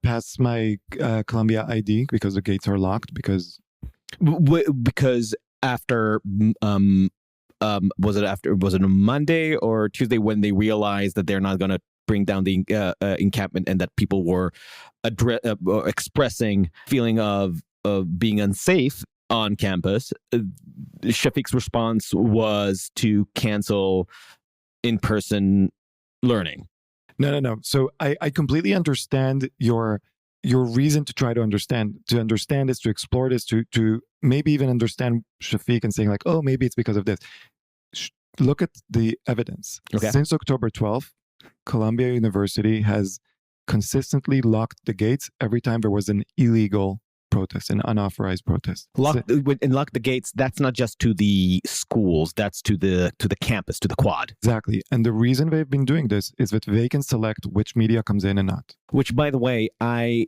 pass my Columbia ID because the gates are locked. Because after was it a Monday or Tuesday when they realized that they're not going to bring down the encampment, and that people were expressing feeling of being unsafe on campus? Shafiq's response was to cancel in-person learning. No. So I completely understand your reason to try to understand. To understand this, to explore this, to maybe even understand Shafiq and saying like, oh, maybe it's because of this. Look at the evidence. Okay. Since October 12th, Columbia University has consistently locked the gates every time there was an illegal protest, an unauthorized protest. Lock the gates. That's not just to the schools. That's to the campus, to the quad. Exactly. And the reason they've been doing this is that they can select which media comes in and not. Which, by the way, I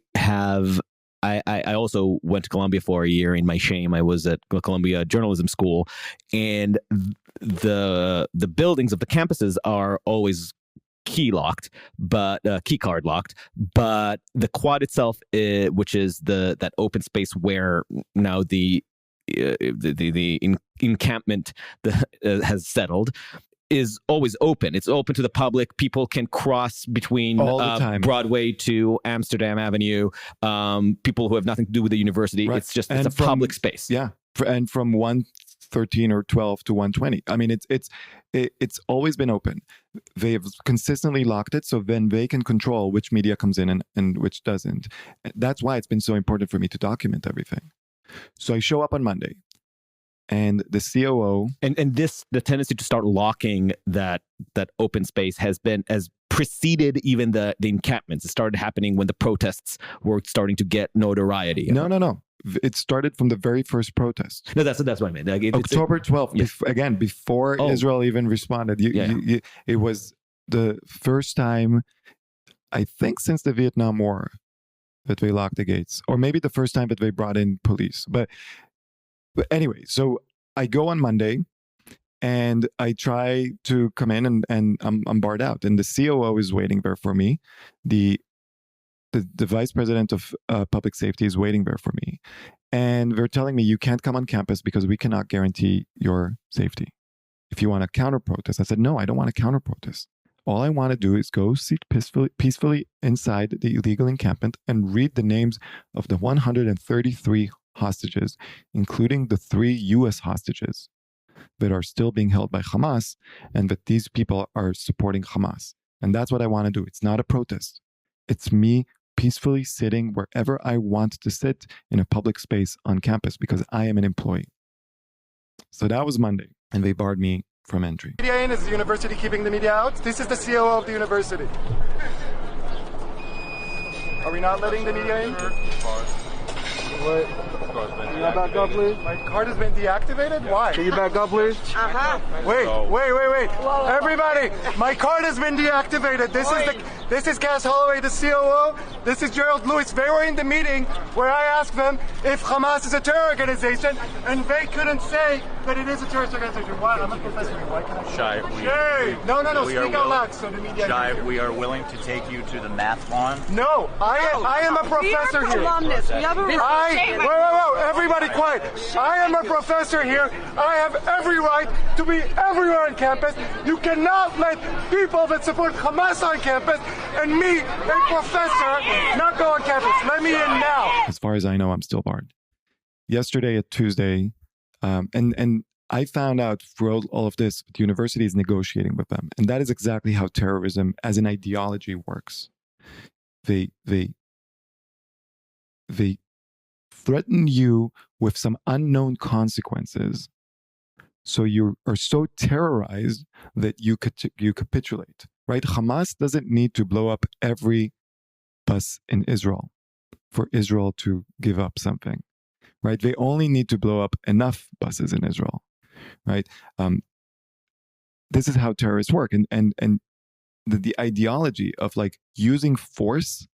also went to Columbia for a year. In my shame, I was at Columbia Journalism School, and the buildings of the campuses are always key card locked, but the quad itself, which is that open space where now the encampment has settled, is always open. It's open to the public. People can cross between Broadway to Amsterdam Avenue. People who have nothing to do with the university. Right. It's a public space. Yeah, and from 113 or 12 to 120. I mean, it's always been open. They've consistently locked it, so then they can control which media comes in and which doesn't. That's why it's been so important for me to document everything. So I show up on Monday, and the COO and the tendency to start locking that open space has preceded even the encampments. It started happening when the protests were starting to get notoriety. No. It started from the very first protest. No, that's what I meant. October 12th, yeah. Before Israel even responded. It was the first time, I think, since the Vietnam War that they locked the gates, or maybe the first time that they brought in police. But anyway, so I go on Monday, and I try to come in, and I'm barred out, and the COO is waiting there for me. The vice president of public safety is waiting there for me. And they're telling me, you can't come on campus because we cannot guarantee your safety. If you want to counter protest, I said, no, I don't want to counter protest. All I want to do is go sit peacefully inside the illegal encampment and read the names of the 133 hostages, including the 3 U.S. hostages that are still being held by Hamas, and that these people are supporting Hamas. And that's what I want to do. It's not a protest. It's me peacefully sitting wherever I want to sit in a public space on campus because I am an employee. So that was Monday, and they barred me from entry. Media in, is the university keeping the media out? This is the COO of the university. Are we not letting the media in? What? Can you back up, please? My card has been deactivated? Why? Can you back up, please? Wait. Whoa. Everybody, my card has been deactivated. This is Cass Holloway, the COO. This is Gerald Lewis. They were in the meeting where I asked them if Hamas is a terror organization, and they couldn't say that it is a terrorist organization. Why? I'm a professor here. Why can I? Shai, No. Speak out loud so the media. Shai, we are willing to take you to the math lawn. No, I am a professor here. We have a Whoa, everybody quiet. I am a professor here. I have every right to be everywhere on campus. You cannot let people that support Hamas on campus and me, a professor, not go on campus. Let me in now. As far as I know, I'm still barred. Yesterday at Tuesday, and I found out through all of this, the university is negotiating with them. And that is exactly how terrorism as an ideology works. They threaten you with some unknown consequences. So you are so terrorized that you capitulate, right? Hamas doesn't need to blow up every bus in Israel for Israel to give up something, right? They only need to blow up enough buses in Israel, right? This is how terrorists work. And the ideology of like using force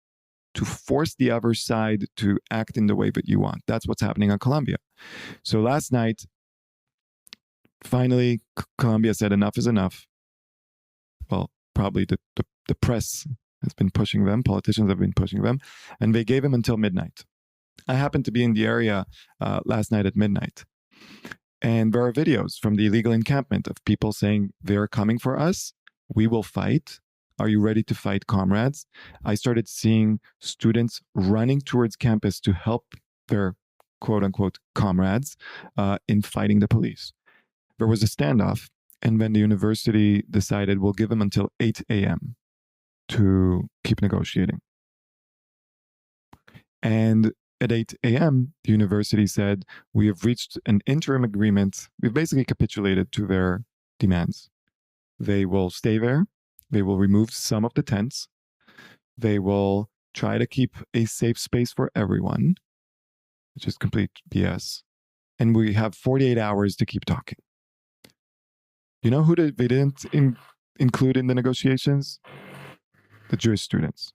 to force the other side to act in the way that you want. That's what's happening on Columbia. So last night, finally, Columbia said enough is enough. Well, probably the press has been pushing them, politicians have been pushing them, and they gave him until midnight. I happened to be in the area last night at midnight. And there are videos from the illegal encampment of people saying, they're coming for us. We will fight. Are you ready to fight, comrades? I started seeing students running towards campus to help their quote unquote comrades in fighting the police. There was a standoff. And then the university decided we'll give them until 8 a.m. to keep negotiating. And at 8 a.m., the university said, we have reached an interim agreement. We've basically capitulated to their demands. They will stay there. They will remove some of the tents. They will try to keep a safe space for everyone, which is complete BS. And we have 48 hours to keep talking. You know who they didn't include in the negotiations? The Jewish students.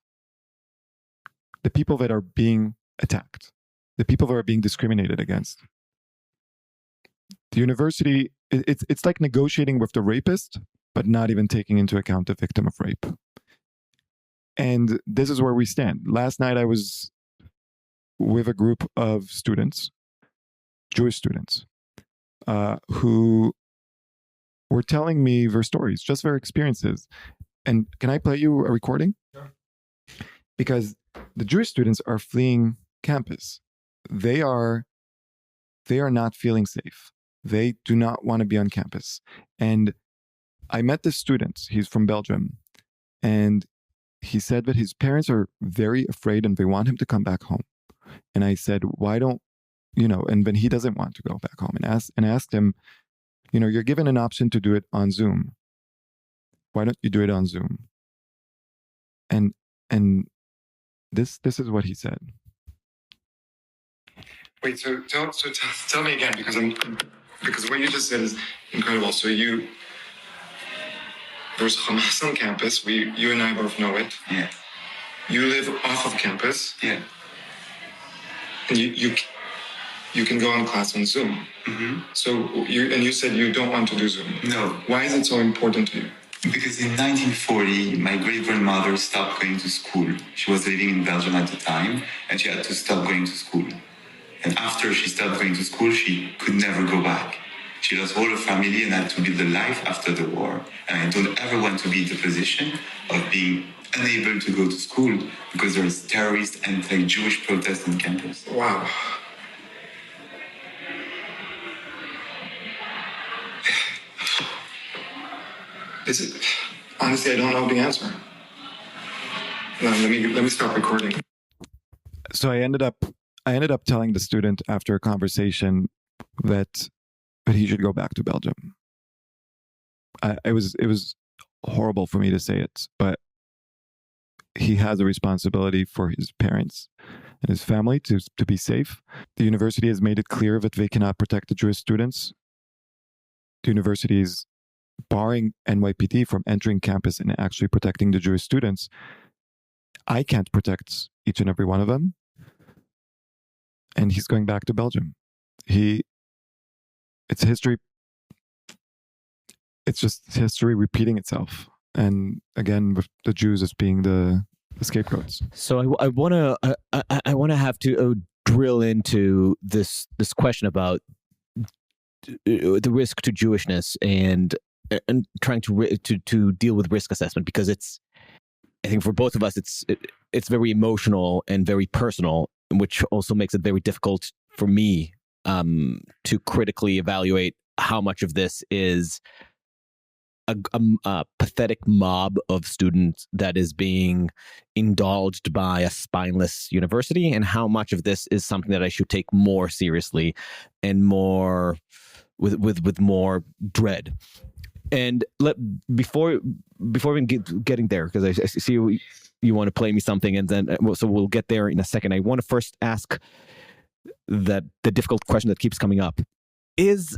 The people that are being attacked. The people that are being discriminated against. The university, it's like negotiating with the rapist, but not even taking into account the victim of rape. And this is where we stand. Last night I was with a group of students, Jewish students, who were telling me their stories, just their experiences. And can I play you a recording? Sure. Because the Jewish students are fleeing campus. They are not feeling safe. They do not want to be on campus. And I met this student, he's from Belgium, and he said that his parents are very afraid and they want him to come back home. And I said, why don't, and then he doesn't want to go back home, and asked him, you're given an option to do it on Zoom. Why don't you do it on Zoom? And this is what he said. Wait, so tell me again, because what you just said is incredible. So there's Hamas on campus. You and I both know it. Yeah. You live off of campus. Yeah. And you can go on class on Zoom. Mm-hmm. So you said you don't want to do Zoom. No. Why is it so important to you? Because in 1940, my great-grandmother stopped going to school. She was living in Belgium at the time, and she had to stop going to school. And after she stopped going to school, she could never go back. She lost all her family and had to build a life after the war. And I don't ever want to be in the position of being unable to go to school because there's terrorist anti-Jewish protests on campus. Wow. Honestly, I don't know the answer. No, let me stop recording. So I ended up telling the student after a conversation that he should go back to Belgium. It was horrible for me to say it, but he has a responsibility for his parents and his family to be safe. The university has made it clear that they cannot protect the Jewish students. The university is barring NYPD from entering campus and actually protecting the Jewish students. I can't protect each and every one of them. And he's going back to Belgium. It's history. It's just history repeating itself. And again, with the Jews as being the scapegoats. So I want to have to drill into this question about the risk to Jewishness and trying to deal with risk assessment, because I think for both of us it's very emotional and very personal, which also makes it very difficult for me to critically evaluate how much of this is a pathetic mob of students that is being indulged by a spineless university, and how much of this is something that I should take more seriously and more with more dread. And before even getting there, because I see you want to play me something, and then so we'll get there in a second. I want to first ask that the difficult question that keeps coming up is: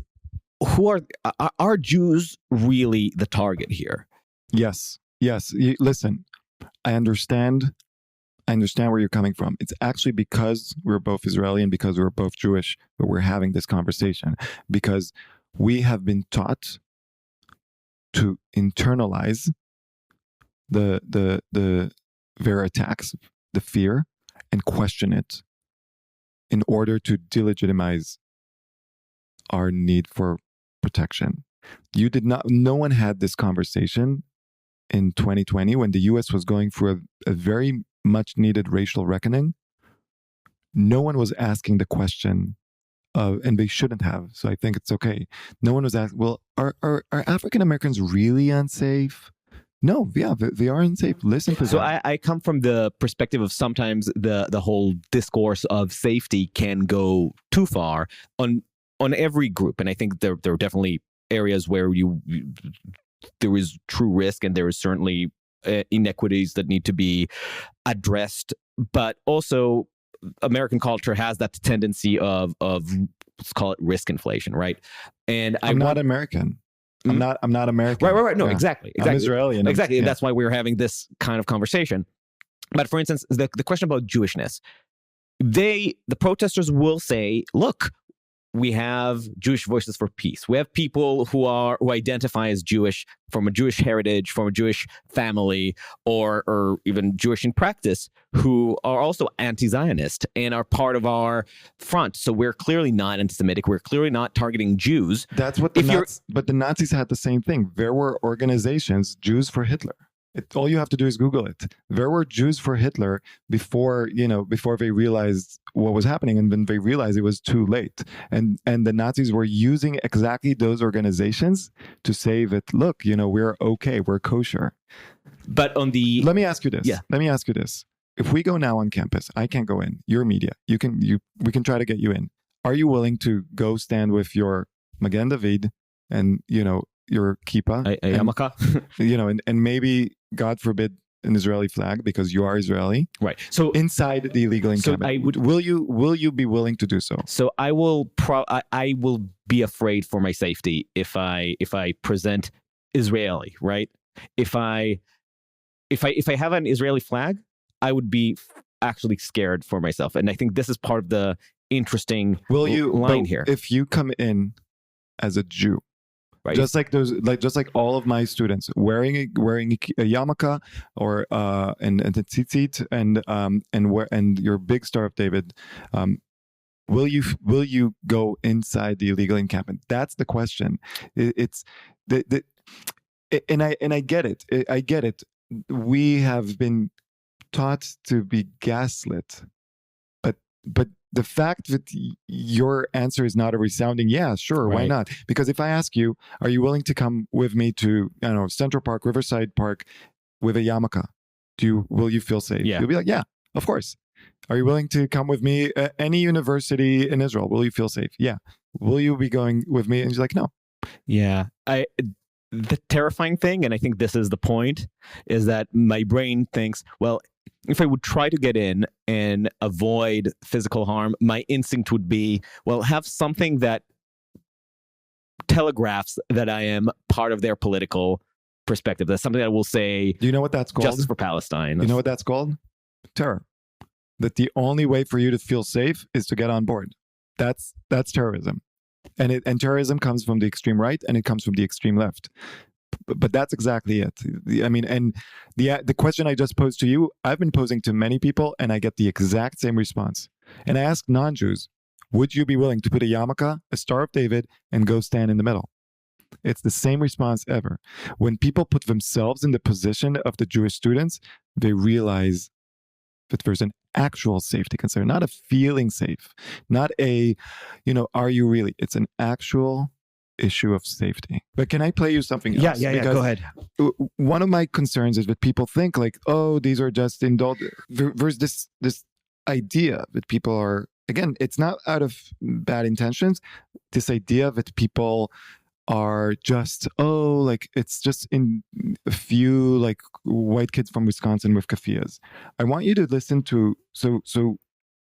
are Jews really the target here? Yes. Listen, I understand where you're coming from. It's actually because we're both Israeli and because we're both Jewish that we're having this conversation, because we have been taught to internalize the their attacks, the fear, and question it in order to delegitimize our need for protection. No one had this conversation in 2020 when the US was going through a very much needed racial reckoning. No one was asking the question and they shouldn't have. So I think it's okay. No one was asking, well, are African Americans really unsafe? No, yeah, they are unsafe. Listen to So them. I come from the perspective of sometimes the whole discourse of safety can go too far on every group, and I think there are definitely areas where there is true risk, and there is certainly inequities that need to be addressed. But also, American culture has that tendency of let's call it risk inflation, right? And I'm not American. I'm not American. Right. No, Yeah. exactly. I'm Israeli. And exactly. yeah. That's why we're having this kind of conversation. But for instance, the question about Jewishness, the protesters will say, look, we have Jewish Voices for Peace. We have people who identify as Jewish, from a Jewish heritage, from a Jewish family, or even Jewish in practice, who are also anti-Zionist and are part of our front. So we're clearly not anti-Semitic. We're clearly not targeting Jews. That's what but the Nazis had the same thing. There were organizations, Jews for Hitler. All you have to do is Google it. There were Jews for Hitler before they realized what was happening, and then they realized it was too late. And the Nazis were using exactly those organizations to say that, look, we're okay, we're kosher. But let me ask you this. Yeah. Let me ask you this. If we go now on campus, I can't go in. You're media. We can try to get you in. Are you willing to go stand with your Magen David and your kippah, yarmulke, and maybe, God forbid, an Israeli flag because you are Israeli, right? So inside the illegal encampment, will you be willing to do so? So I will I will be afraid for my safety if I present Israeli, right? If I have an Israeli flag, I would be actually scared for myself, and I think this is part of the interesting line here. If you come in as a Jew, right, just like all of my students wearing a yarmulke or and a tzitzit and your big Star of David, will you go inside the illegal encampment? That's the question. It's and I get it. I get it. We have been taught to be gaslit, but the fact that your answer is not a resounding, yeah, sure, right, why not? Because if I ask you, are you willing to come with me to, Central Park, Riverside Park with a yarmulke? Will you feel safe? Yeah. You'll be like, yeah, of course. Are you willing to come with me at any university in Israel? Will you feel safe? Yeah. Will you be going with me? And she's like, no. Yeah. The terrifying thing, and I think this is the point, is that my brain thinks, well, if I would try to get in and avoid physical harm, my instinct would be, well, have something that telegraphs that I am part of their political perspective. That's something that will say, do you know what that's called? Justice for Palestine. You know what that's called? Terror. That the only way for you to feel safe is to get on board. That's terrorism. And terrorism comes from the extreme right and it comes from the extreme left. But that's exactly it. I mean, and the question I just posed to you, I've been posing to many people, and I get the exact same response. And I ask non-Jews, would you be willing to put a yarmulke, a Star of David, and go stand in the middle? It's the same response ever. When people put themselves in the position of the Jewish students, they realize that there's an actual safety concern, not a feeling safe, not a, are you really? It's an actual issue of safety. But can I play you something else? Yeah, go ahead. One of my concerns is that people think like, oh, these are just there's this idea that people are, again, it's not out of bad intentions, this idea that people are just, it's just in a few like white kids from Wisconsin with keffiyehs. I want you to listen to, so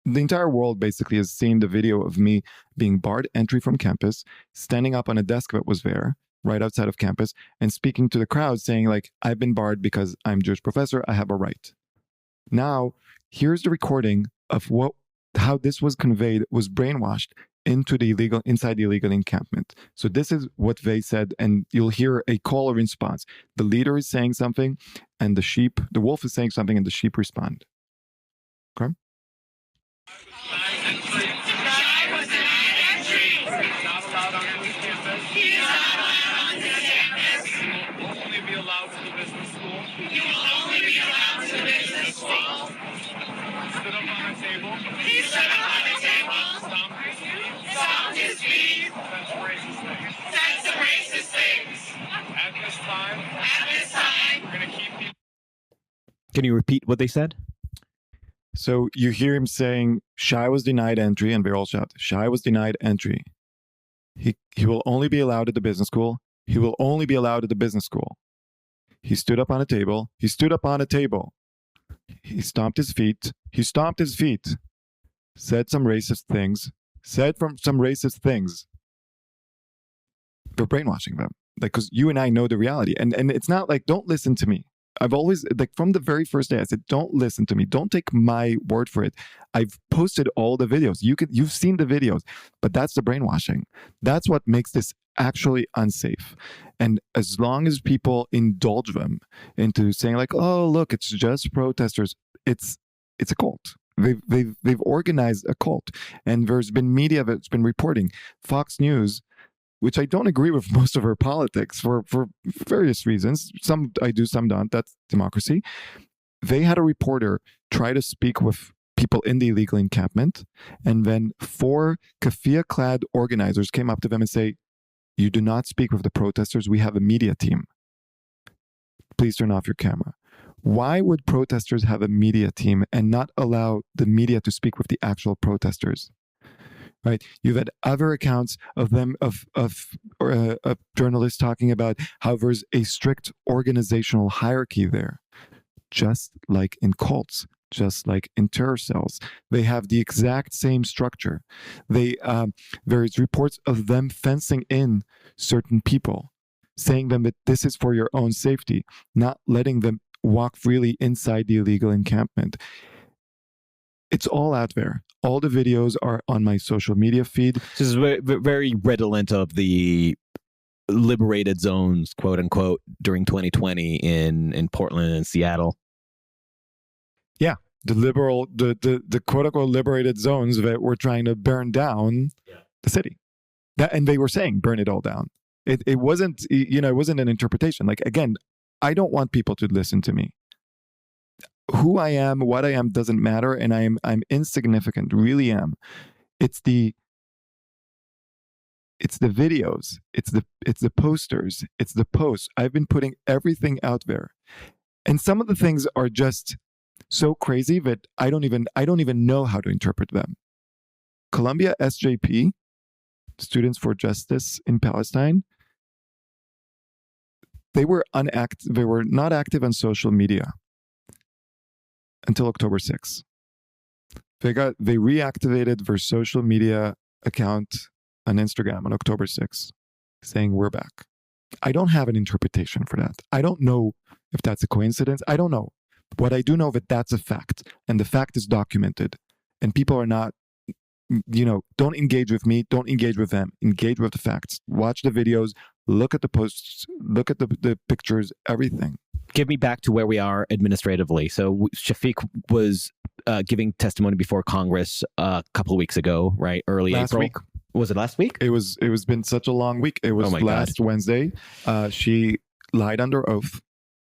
the entire world basically has seen the video of me being barred entry from campus, standing up on a desk that was there right outside of campus and speaking to the crowd saying like, I've been barred because I'm a Jewish professor, I have a right. Now, here's the recording of how this was conveyed, was brainwashed inside the illegal encampment. So this is what they said, and you'll hear a call or response. The leader is saying something, and the wolf is saying something and the sheep respond. Okay? Can you repeat what they said? So you hear him saying, Shai was denied entry, and they all shout, Shai was denied entry. He will only be allowed at the business school. He will only be allowed at the business school. He stood up on a table. He stood up on a table. He stomped his feet. He stomped his feet. Said some racist things. Said some racist things. They're brainwashing them. Like, because you and I know the reality. And it's not like, don't listen to me. I've always, like, from the very first day, I said, don't listen to me. Don't take my word for it. I've posted all the videos. You've seen the videos, but that's the brainwashing. That's what makes this actually unsafe. And as long as people indulge them into saying like, oh, look, it's just protesters, it's a cult. They've organized a cult. And there's been media that's been reporting. Fox News, which I don't agree with most of her politics for various reasons. Some I do, some don't. That's democracy. They had a reporter try to speak with people in the illegal encampment, and then 4 keffiyeh-clad organizers came up to them and say, you do not speak with the protesters. We have a media team. Please turn off your camera. Why would protesters have a media team and not allow the media to speak with the actual protesters? Right, you've had other accounts of them of journalists talking about how there's a strict organizational hierarchy there, just like in cults, just like in terror cells. They have the exact same structure. There's reports of them fencing in certain people, saying them that this is for your own safety, not letting them walk freely inside the illegal encampment. It's all out there. All the videos are on my social media feed. This is very redolent of the liberated zones, quote unquote, during 2020 in Portland and Seattle. Yeah, the quote unquote liberated zones that were trying to burn down the city. And they were saying burn it all down. It wasn't, it wasn't an interpretation. Like, again, I don't want people to listen to me. Who I am, what I am doesn't matter, and I'm insignificant, really am. It's the videos, it's the posters, it's the posts. I've been putting everything out there. And some of the things are just so crazy that I don't even know how to interpret them. Columbia SJP, Students for Justice in Palestine, they were not active on social media until October 6th. They reactivated their social media account on Instagram on October 6th, saying we're back. I don't have an interpretation for that. I don't know if that's a coincidence. I don't know. What I do know that that's a fact, and the fact is documented, and people are not, don't engage with me, don't engage with them, engage with the facts. Watch the videos, look at the posts, look at the pictures, everything. Give me back to where we are administratively. So Shafiq was giving testimony before Congress a couple of weeks ago, right? Early last April. Week. Was it last week? It was been such a long week. It was last Wednesday. She lied under oath.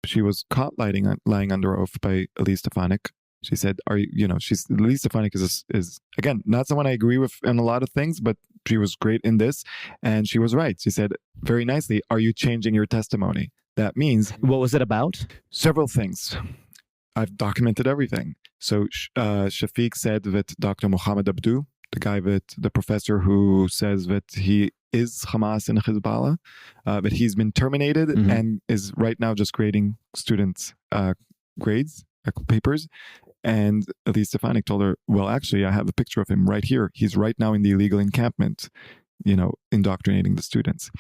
She was caught lying under oath by Elise Stefanik. She said, Elise Stefanik is again, not someone I agree with in a lot of things, but she was great in this. And she was right. She said very nicely, are you changing your testimony? That means... What was it about? Several things. I've documented everything. So Shafiq said that Dr. Mohammed Abdu, the professor who says that he is Hamas and Hezbollah, that he's been terminated and is right now just grading students' grades, papers. And Elise Stefanik told her, well, actually, I have a picture of him right here. He's right now in the illegal encampment, indoctrinating the students.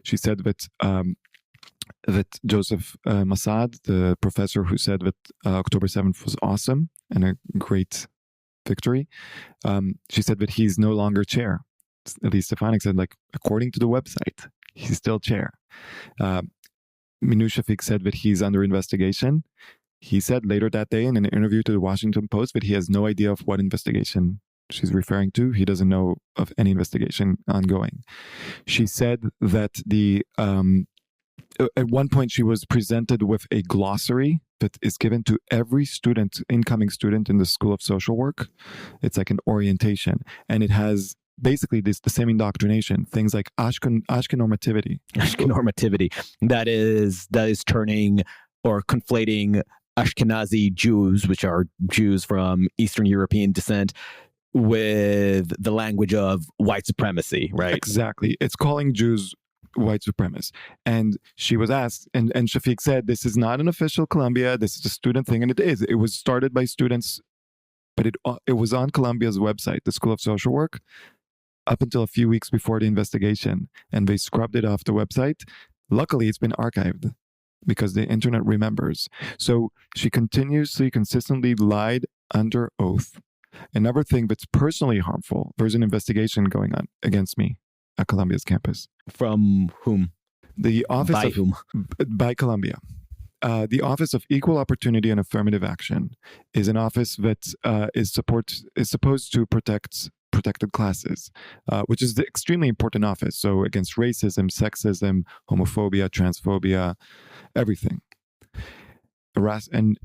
She said that Joseph Massad, the professor who said that October 7th was awesome and a great victory, she said that he's no longer chair. Elise Stefanik said, according to the website, he's still chair. Minu Shafiq said that he's under investigation. He said later that day in an interview to the Washington Post that he has no idea of what investigation she's referring to. He doesn't know of any investigation ongoing. She said that at one point she was presented with a glossary that is given to every student, incoming student in the School of Social Work. It's like an orientation, and it has basically the same indoctrination, things like Ashkenormativity. Ashkenormativity. That is turning or conflating Ashkenazi Jews, which are Jews from Eastern European descent, with the language of white supremacy, right? Exactly. It's calling Jews white supremacists. And she was asked, and Shafiq said, this is not an official Columbia, this is a student thing, and it is. It was started by students, but it was on Columbia's website, the School of Social Work, up until a few weeks before the investigation, and they scrubbed it off the website. Luckily, it's been archived because the internet remembers. So she consistently lied under oath. Another thing that's personally harmful, there's an investigation going on against me at Columbia's campus. From whom? The office By of, whom? By Columbia. The Office of Equal Opportunity and Affirmative Action is an office that is supposed to protect protected classes, which is the extremely important office. So against racism, sexism, homophobia, transphobia, everything. And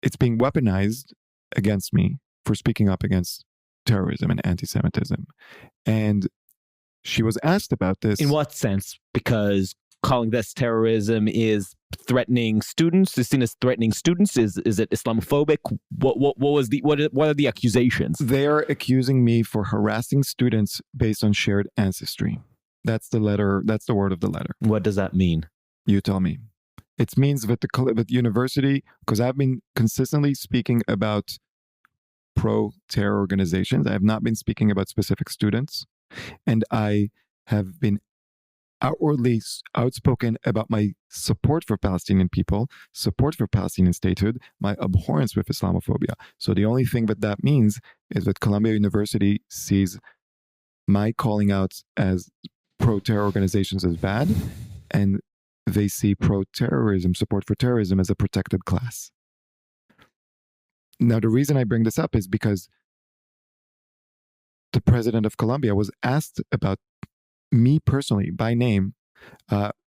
it's being weaponized against me for speaking up against terrorism and anti-Semitism. And she was asked about this. In what sense? Because calling this terrorism is threatening students, is seen as threatening students. Is it Islamophobic? What are the accusations? They are accusing me for harassing students based on shared ancestry. That's the word of the letter. What does that mean? You tell me. It means that the university, because I've been consistently speaking about pro-terror organizations. I have not been speaking about specific students. And I have been outwardly outspoken about my support for Palestinian people, support for Palestinian statehood, my abhorrence with Islamophobia. So the only thing that means is that Columbia University sees my calling out as pro-terror organizations as bad, and they see pro-terrorism, support for terrorism as a protected class. Now, the reason I bring this up is because the president of Columbia was asked about me personally by name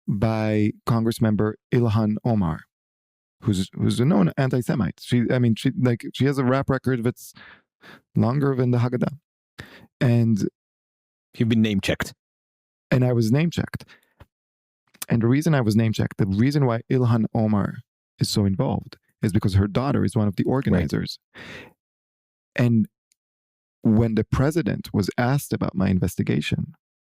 by Congressmember Ilhan Omar, who's a known anti-Semite. She has a rap record that's longer than the Haggadah. And you've been name checked. And I was name checked. And the reason I was name checked, the reason why Ilhan Omar is so involved is because her daughter is one of the organizers. Right. And when the president was asked about my investigation,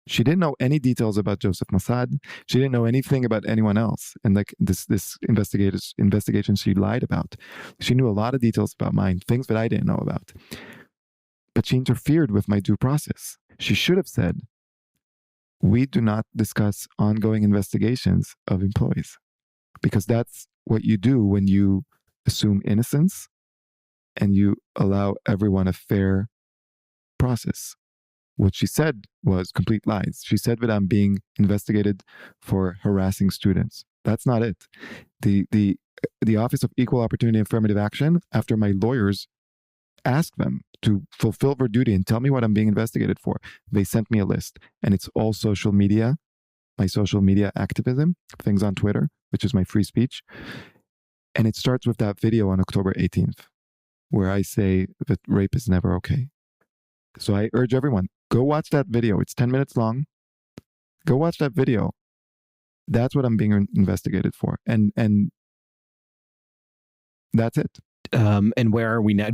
she didn't know any details about Joseph Mossad. She didn't know anything about anyone else. And like this investigation she lied about. She knew a lot of details about mine, things that I didn't know about. But she interfered with my due process. She should have said, we do not discuss ongoing investigations of employees. Because that's what you do when you assume innocence and you allow everyone a fair process. What she said was complete lies. She said that I'm being investigated for harassing students. That's not it. The Office of Equal Opportunity and Affirmative Action, after my lawyers asked them to fulfill their duty and tell me what I'm being investigated for, they sent me a list. And it's all social media, my social media activism, things on Twitter, which is my free speech. And it starts with that video on October 18th, where I say that rape is never okay. So I urge everyone, go watch that video. It's 10 minutes long. Go watch that video. That's what I'm being investigated for. And that's it. And where are we now?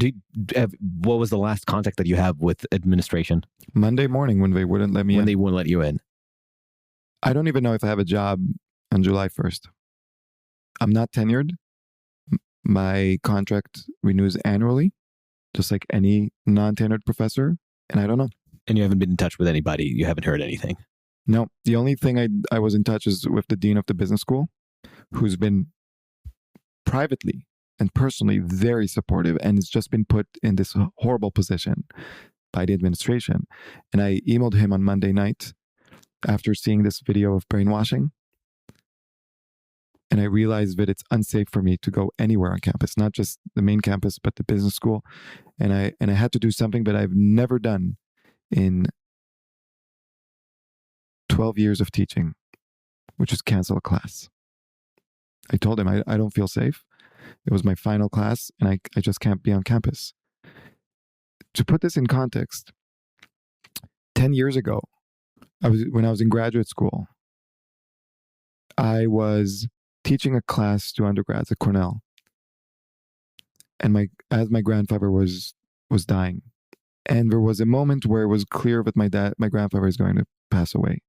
What was the last contact that you have with administration? Monday morning when they wouldn't let me in. When they wouldn't let you in. I don't even know if I have a job on July 1st. I'm not tenured. My contract renews annually, just like any non-tenured professor. And I don't know. And you haven't been in touch with anybody? You haven't heard anything? No. The only thing I was in touch is with the dean of the business school, who's been privately and personally very supportive and has just been put in this horrible position by the administration. And I emailed him on Monday night after seeing this video of brainwashing. And I realized that it's unsafe for me to go anywhere on campus, not just the main campus, but the business school. And I had to do something that I've never done in 12 years of teaching, which is cancel a class. I told him I don't feel safe. It was my final class, and I just can't be on campus. To put this in context, 10 years ago, when I was in graduate school, I was teaching a class to undergrads at Cornell, and as my grandfather was dying, and there was a moment where it was clear that my grandfather is going to pass away,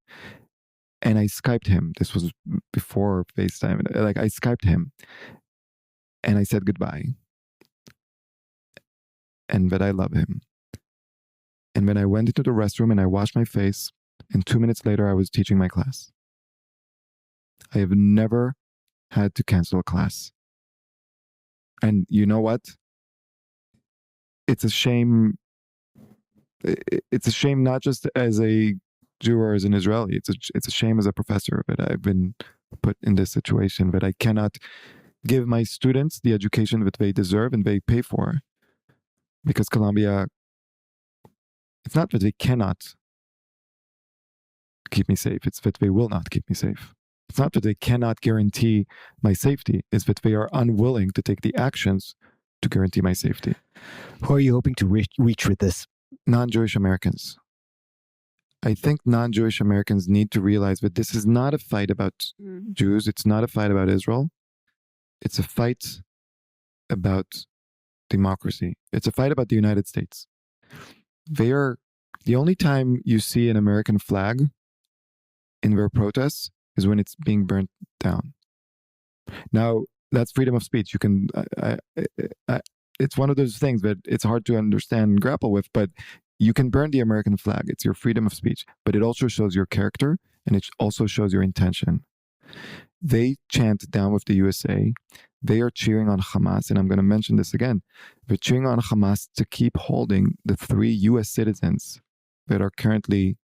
and I Skyped him. This was before FaceTime. Like, I Skyped him, and I said goodbye, and that I love him. And then I went into the restroom and I washed my face, and 2 minutes later I was teaching my class. I have never had to cancel a class. And you know what? It's a shame. It's a shame not just as a Jew or as an Israeli. It's a shame as a professor that I've been put in this situation, that I cannot give my students the education that they deserve and they pay for. Because Columbia, it's not that they cannot keep me safe, it's that they will not keep me safe. It's not that they cannot guarantee my safety, it's that they are unwilling to take the actions to guarantee my safety. Who are you hoping to reach with this? Non-Jewish Americans. I think non-Jewish Americans need to realize that this is not a fight about Jews. It's not a fight about Israel. It's a fight about democracy. It's a fight about the United States. The only time you see an American flag in their protests is when it's being burnt down. Now, that's freedom of speech. You can, it's one of those things that it's hard to understand and grapple with, but you can burn the American flag. It's your freedom of speech, but it also shows your character and it also shows your intention. They chant down with the USA. They are cheering on Hamas, and I'm going to mention this again. They're cheering on Hamas to keep holding the 3 US citizens that are currently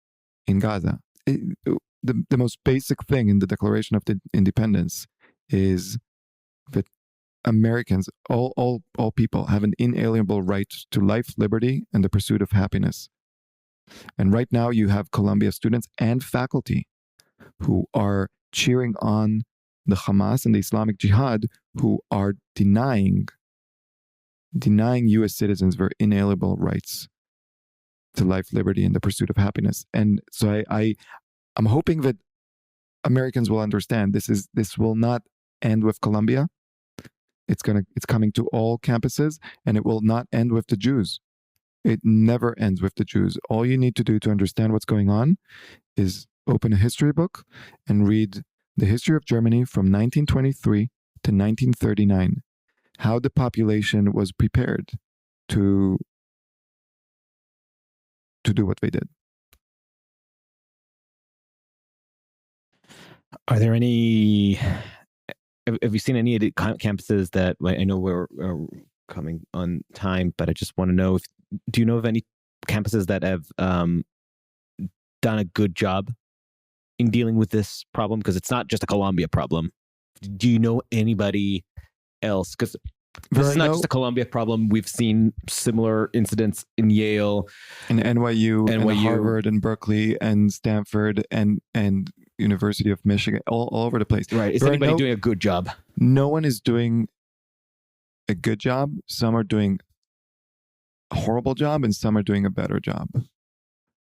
in Gaza. The most basic thing in the Declaration of Independence is that Americans, all people, have an inalienable right to life, liberty, and the pursuit of happiness. And right now you have Columbia students and faculty who are cheering on the Hamas and the Islamic Jihad, who are denying US citizens their inalienable rights to life, liberty, and the pursuit of happiness. And so I'm hoping that Americans will understand this will not end with Columbia. It's coming to all campuses, and it will not end with the Jews. It never ends with the Jews. All you need to do to understand what's going on is open a history book and read the history of Germany from 1923 to 1939, how the population was prepared to do what they did. Are there any, have you seen any of the campuses that, I know we're coming on time, but I just want to know, do you know of any campuses that have done a good job in dealing with this problem? Because it's not just a Columbia problem. Do you know anybody else? Because this is not just a Columbia problem. We've seen similar incidents in Yale, and NYU, and Harvard, and Berkeley, and Stanford, and University of Michigan, all over the place. Right. Is anybody doing a good job? No one is doing a good job. Some are doing a horrible job, and some are doing a better job.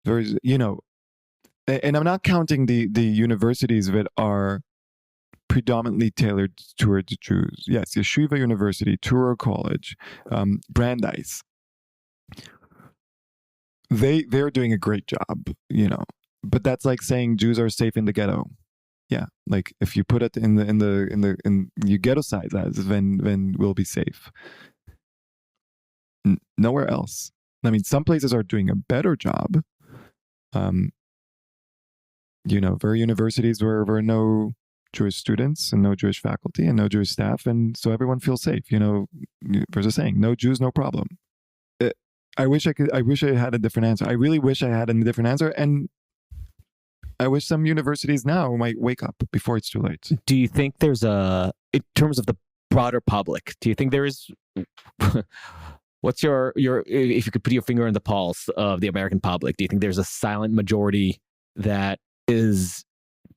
There's, and I'm not counting the universities that are predominantly tailored towards Jews. Yes, Yeshiva University, Touro College, Brandeis. They're doing a great job, But that's like saying Jews are safe in the ghetto. Yeah, like if you put it in you ghetto-size us, then we'll be safe. Nowhere else. I mean, some places are doing a better job. There are universities where there are no Jewish students and no Jewish faculty and no Jewish staff, and so everyone feels safe. There's a saying, no Jews, no problem. I wish I had a different answer. I really wish I had a different answer, and I wish some universities now might wake up before it's too late. Do you think there's in terms of the broader public, do you think there is, what's your, if you could put your finger on the pulse of the American public, do you think there's a silent majority that is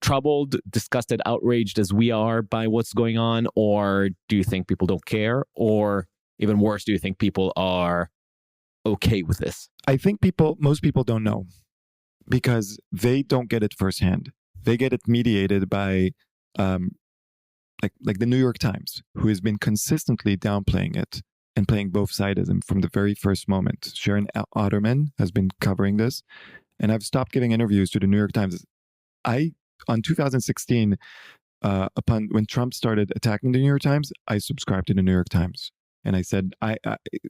troubled, disgusted, outraged as we are by what's going on? Or do you think people don't care? Or even worse, do you think people are okay with this? I think most people don't know because they don't get it firsthand. They get it mediated by like the New York Times, who has been consistently downplaying it and playing both sides from the very first moment. Sharon Otterman has been covering this, and I've stopped giving interviews to the New York Times. On 2016, when Trump started attacking the New York Times, I subscribed to the New York Times. And I said, I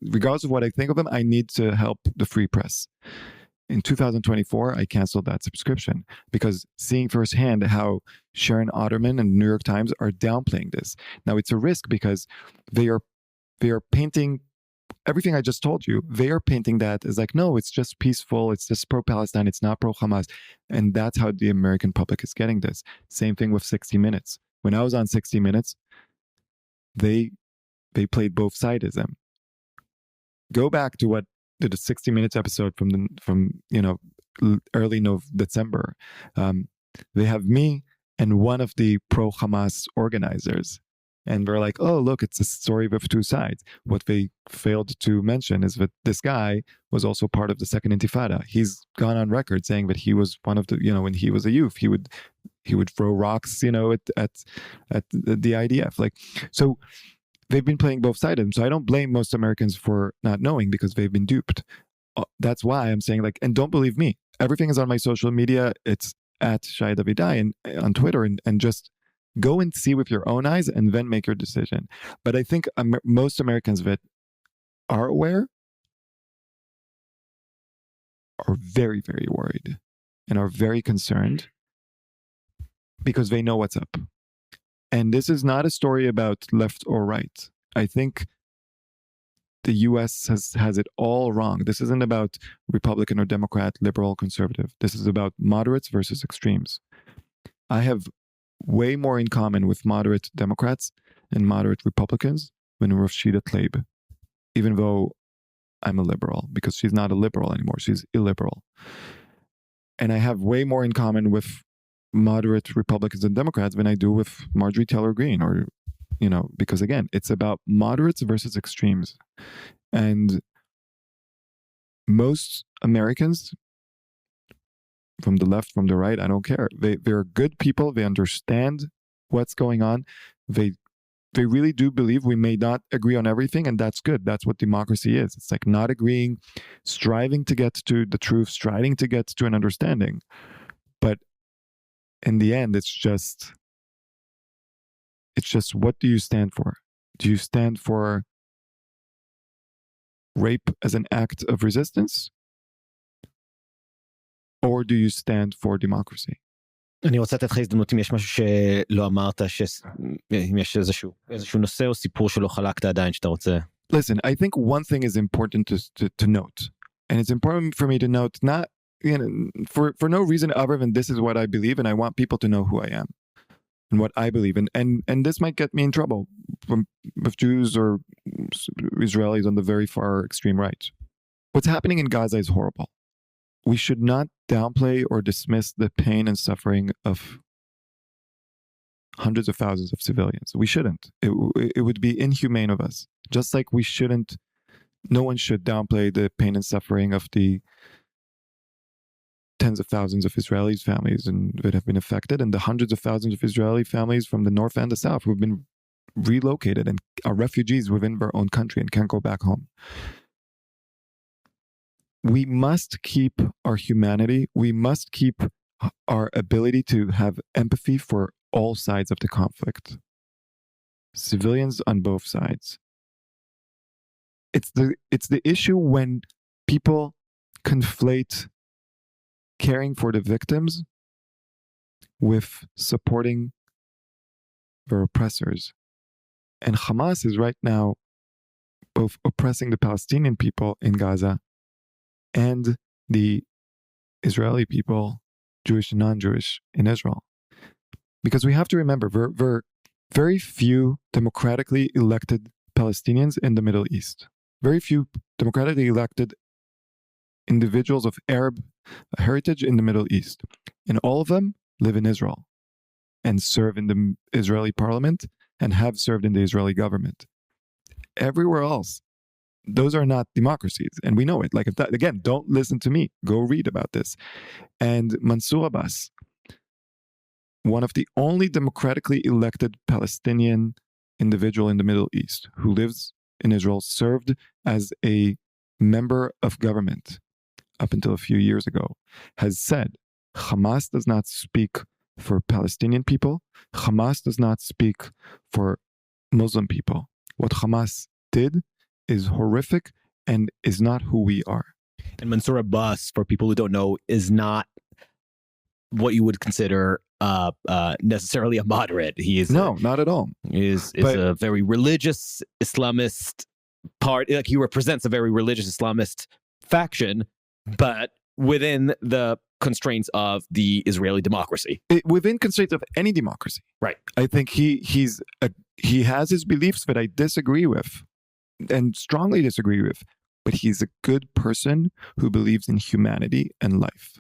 regardless of what I think of him, I need to help the free press. In 2024, I canceled that subscription because seeing firsthand how Sharon Otterman and the New York Times are downplaying this. Now, it's a risk because they are painting everything I just told you. They are painting that as like, no, it's just peaceful. It's just pro-Palestine. It's not pro-Hamas. And that's how the American public is getting this. Same thing with 60 Minutes. When I was on 60 Minutes, they played both sidism. Go back to what the 60 Minutes episode from early December. They have me and one of the pro-Hamas organizers. And we're like, oh, look, it's a story with two sides. What they failed to mention is that this guy was also part of the Second Intifada. He's gone on record saying that he was one of the, when he was a youth, he would throw rocks, at the IDF. Like, so they've been playing both sides. So I don't blame most Americans for not knowing because they've been duped. That's why I'm saying, like, and don't believe me. Everything is on my social media. It's at Shai Davidai and on Twitter, and just go and see with your own eyes and then make your decision. But I think most Americans that are aware are very, very worried and are very concerned because they know what's up. And this is not a story about left or right. I think the US has it all wrong. This isn't about Republican or Democrat, liberal, conservative. This is about moderates versus extremes. I have way more in common with moderate Democrats and moderate Republicans than Rashida Tlaib, even though I'm a liberal, because she's not a liberal anymore. She's illiberal. And I have way more in common with moderate Republicans and Democrats than I do with Marjorie Taylor Greene, or, because again, it's about moderates versus extremes. And most Americans, from the left, from the right, I don't care. They're good people. They understand what's going on. They really do believe we may not agree on everything, and that's good. That's what democracy is. It's like not agreeing, striving to get to the truth, striving to get to an understanding. But in the end, it's just what do you stand for? Do you stand for rape as an act of resistance? Or do you stand for democracy? אני רוצה לתת לך הזדמנות אם יש משהו שלא אמרת, אם יש איזשהו נושא או סיפור שלא חלקת עדיין שאתה רוצה. Listen, I think one thing is important to note. And it's important for me to note, not for no reason other than this is what I believe, and I want people to know who I am and what I believe in. And this might get me in trouble with Jews or Israelis on the very far extreme right. What's happening in Gaza is horrible. We should not downplay or dismiss the pain and suffering of hundreds of thousands of civilians. We shouldn't. It would be inhumane of us. Just like no one should downplay the pain and suffering of the tens of thousands of Israeli families that have been affected, and the hundreds of thousands of Israeli families from the north and the south who have been relocated and are refugees within their own country and can't go back home. We must keep our humanity. We must keep our ability to have empathy for all sides of the conflict. Civilians on both sides. It's the issue when people conflate caring for the victims with supporting their oppressors. And Hamas is right now both oppressing the Palestinian people in Gaza and the Israeli people Jewish and non-Jewish in Israel. Because we have to remember, very few democratically elected Palestinians in the Middle East. Very few democratically elected individuals of Arab heritage in the Middle East. And all of them live in Israel and serve in the Israeli parliament and have served in the Israeli government. Everywhere else, those are not democracies. And we know it. Like, if that, again, don't listen to me. Go read about this. And Mansour Abbas, one of the only democratically elected Palestinian individual in the Middle East who lives in Israel, served as a member of government up until a few years ago, has said Hamas does not speak for Palestinian people. Hamas does not speak for Muslim people. What Hamas did is horrific and is not who we are. And Mansour Abbas, for people who don't know, is not what you would consider necessarily a moderate. He is not at all. Is a very religious Islamist part. Like, he represents a very religious Islamist faction, but within the constraints of the Israeli democracy. Within constraints of any democracy. Right. I think he has his beliefs that I disagree with and strongly disagree with, but he's a good person who believes in humanity and life.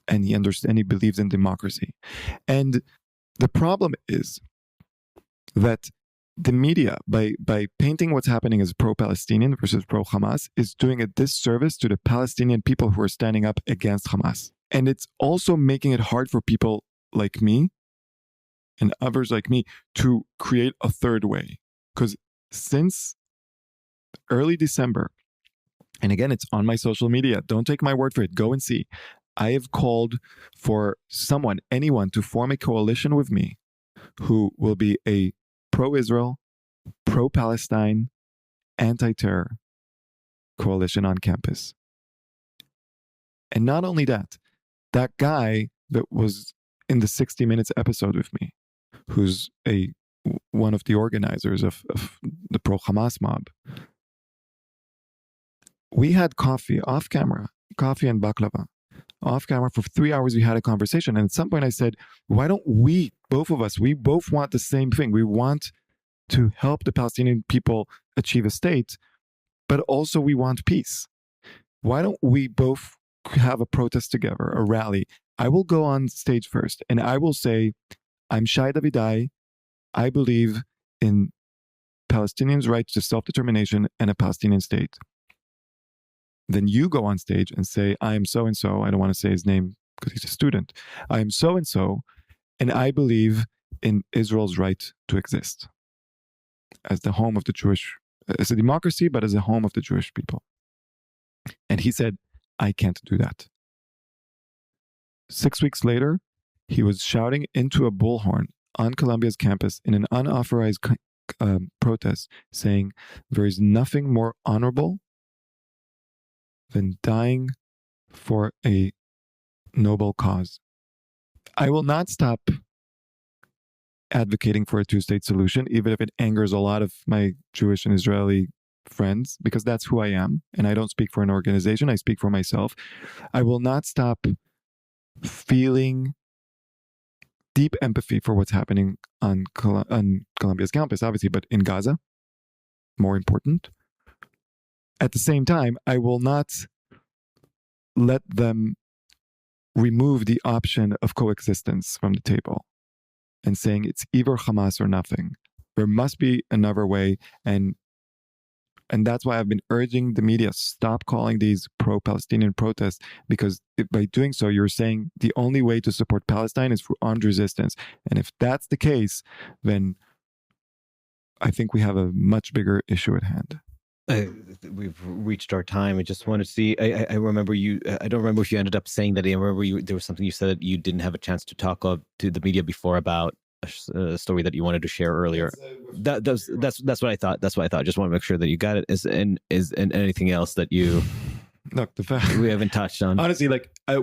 And he believes in democracy. And the problem is that the media, by painting what's happening as pro-Palestinian versus pro-Hamas, is doing a disservice to the Palestinian people who are standing up against Hamas. And it's also making it hard for people like me and others like me to create a third way. Because since early December, and again, it's on my social media, don't take my word for it, go and see, I have called for anyone to form a coalition with me who will be a pro-Israel, pro-Palestine, anti-terror coalition on campus. And not only that, that guy that was in the 60 Minutes episode with me, who's one of the organizers of the pro-Hamas mob, we had coffee off camera, coffee and baklava. Off camera for 3 hours, we had a conversation. And at some point I said, why don't we both want the same thing. We want to help the Palestinian people achieve a state, but also we want peace. Why don't we both have a protest together, a rally? I will go on stage first and I will say, I'm Shai Davidai. I believe in Palestinians' rights to self-determination and a Palestinian state. Then you go on stage and say, I am so-and-so. I don't want to say his name because he's a student. I am so-and-so, and I believe in Israel's right to exist as the home of the Jewish, as a democracy, but as a home of the Jewish people. And he said, I can't do that. 6 weeks later, he was shouting into a bullhorn on Columbia's campus in an unauthorized protest, saying, there is nothing more honorable than dying for a noble cause. I will not stop advocating for a two-state solution, even if it angers a lot of my Jewish and Israeli friends, because that's who I am, and I don't speak for an organization, I speak for myself. I will not stop feeling deep empathy for what's happening on Columbia's campus, obviously, but in Gaza, more important. At the same time, I will not let them remove the option of coexistence from the table and saying it's either Hamas or nothing. There must be another way, and that's why I've been urging the media, stop calling these pro-Palestinian protests, because by doing so, you're saying the only way to support Palestine is through armed resistance. And if that's the case, then I think we have a much bigger issue at hand. We've reached our time. I just want to see. I remember you. I don't remember if you ended up saying that. I remember there was something you said that you didn't have a chance to talk to the media before about a story that you wanted to share earlier. That's what I thought. That's what I thought. Just want to make sure that you got it. Is anything else that you look, the fact we haven't touched on? Honestly,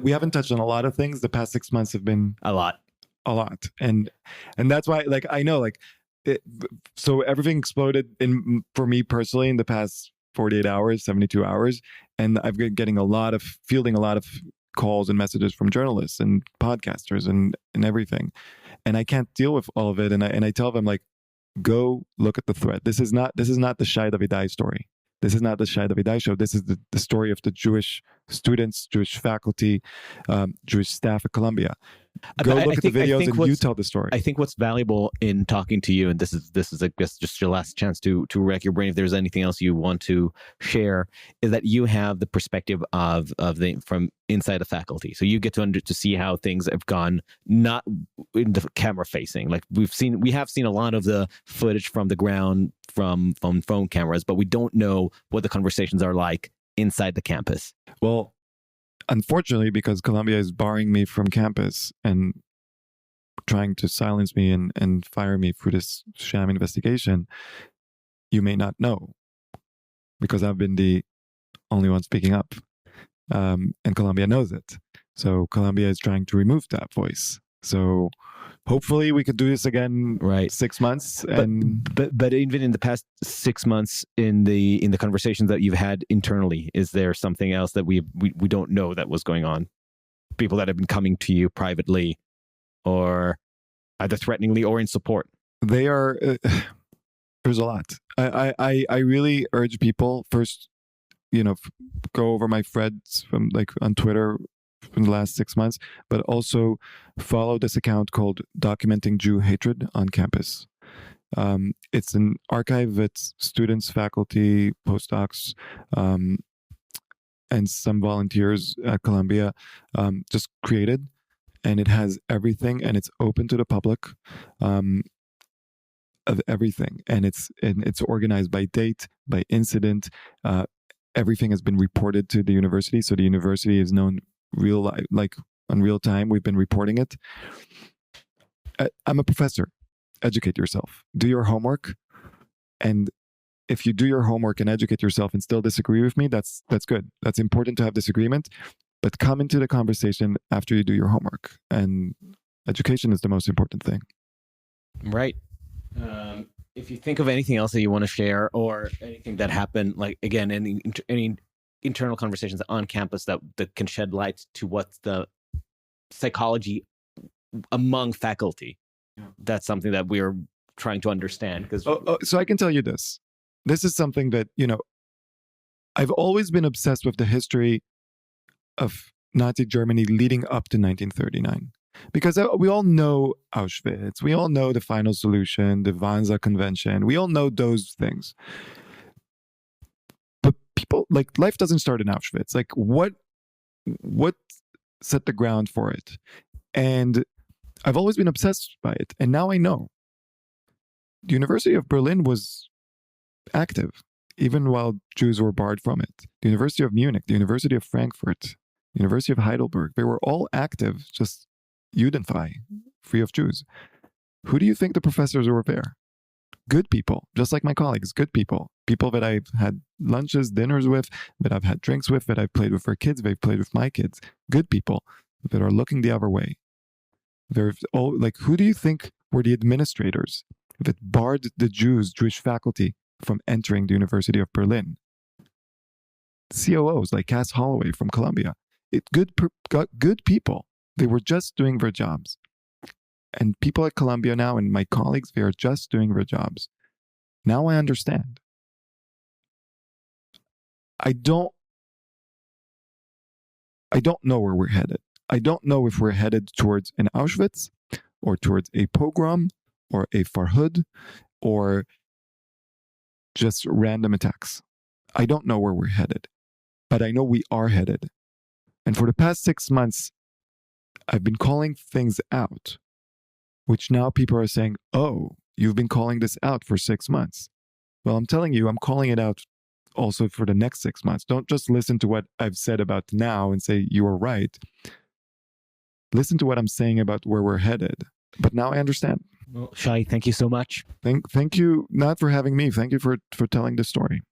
we haven't touched on a lot of things. The past 6 months have been a lot, and that's why I know so everything exploded for me personally in the past 48 hours, 72 hours. And I've been fielding a lot of calls and messages from journalists and podcasters and everything. And I can't deal with all of it. And I tell them, like, go look at the thread. This is not the Shai Davidai story. This is not the Shai Davidai show. This is the story of the Jewish students, Jewish faculty, Jewish staff at Columbia. Go look at the videos and you tell the story. I think what's valuable in talking to you, and this is I guess just your last chance to rack your brain if there's anything else you want to share, is that you have the perspective from inside the faculty. So you get to see how things have gone, not in the camera facing. Like we have seen a lot of the footage from the ground from phone cameras, but we don't know what the conversations are like inside the campus. Well, unfortunately, because Columbia is barring me from campus and trying to silence me and fire me for this sham investigation, you may not know, because I've been the only one speaking up. And Columbia knows it. So Columbia is trying to remove that voice. So hopefully we could do this again, right? 6 months. But even in the past 6 months, in the conversations that you've had internally, is there something else that we don't know that was going on? People that have been coming to you privately, or either threateningly or in support. They are. There's a lot. I really urge people, first, go over my threads from on Twitter from the last 6 months, but also follow this account called Documenting Jew Hatred on Campus. It's an archive that students, faculty, postdocs, and some volunteers at Columbia just created, and it has everything, and it's open to the public of everything, and it's organized by date, by incident. Everything has been reported to the university, so the university is known on real time. We've been reporting it. I'm a professor. Educate yourself. Do your homework. And if you do your homework and educate yourself and still disagree with me, that's good. That's important to have disagreement. But come into the conversation after you do your homework. And education is the most important thing. Right. If you think of anything else that you want to share, or anything that happened, like, again, any internal conversations on campus that can shed light to what's the psychology among faculty, that's something that we're trying to understand. So I can tell you this. This is something that, I've always been obsessed with the history of Nazi Germany leading up to 1939. Because we all know Auschwitz, we all know the final solution, the Wannsee Convention, we all know those things. But people, life doesn't start in Auschwitz. What set the ground for it? And I've always been obsessed by it. And now I know. The University of Berlin was active, even while Jews were barred from it. The University of Munich, the University of Frankfurt, the University of Heidelberg, they were all active, just Judenfrei, free of Jews. Who do you think the professors were there? Good people, just like my colleagues, good people. People that I've had lunches, dinners with, that I've had drinks with, that I've played with their kids, they've played with my kids. Good people that are looking the other way. Who do you think were the administrators that barred the Jewish faculty from entering the University of Berlin? COOs like Cass Holloway from Columbia. Good people. They were just doing their jobs. And people at Columbia now, and my colleagues, they are just doing their jobs. Now I understand. I don't know where we're headed. I don't know if we're headed towards an Auschwitz, or towards a pogrom, or a Farhud, or just random attacks. I don't know where we're headed, but I know we are headed. And for the past 6 months, I've been calling things out, which now people are saying, oh, you've been calling this out for 6 months. Well, I'm telling you, I'm calling it out also for the next 6 months. Don't just listen to what I've said about now and say, you are right. Listen to what I'm saying about where we're headed. But now I understand. Well, Shai, thank you so much. Thank you, not for having me. Thank you for telling the story.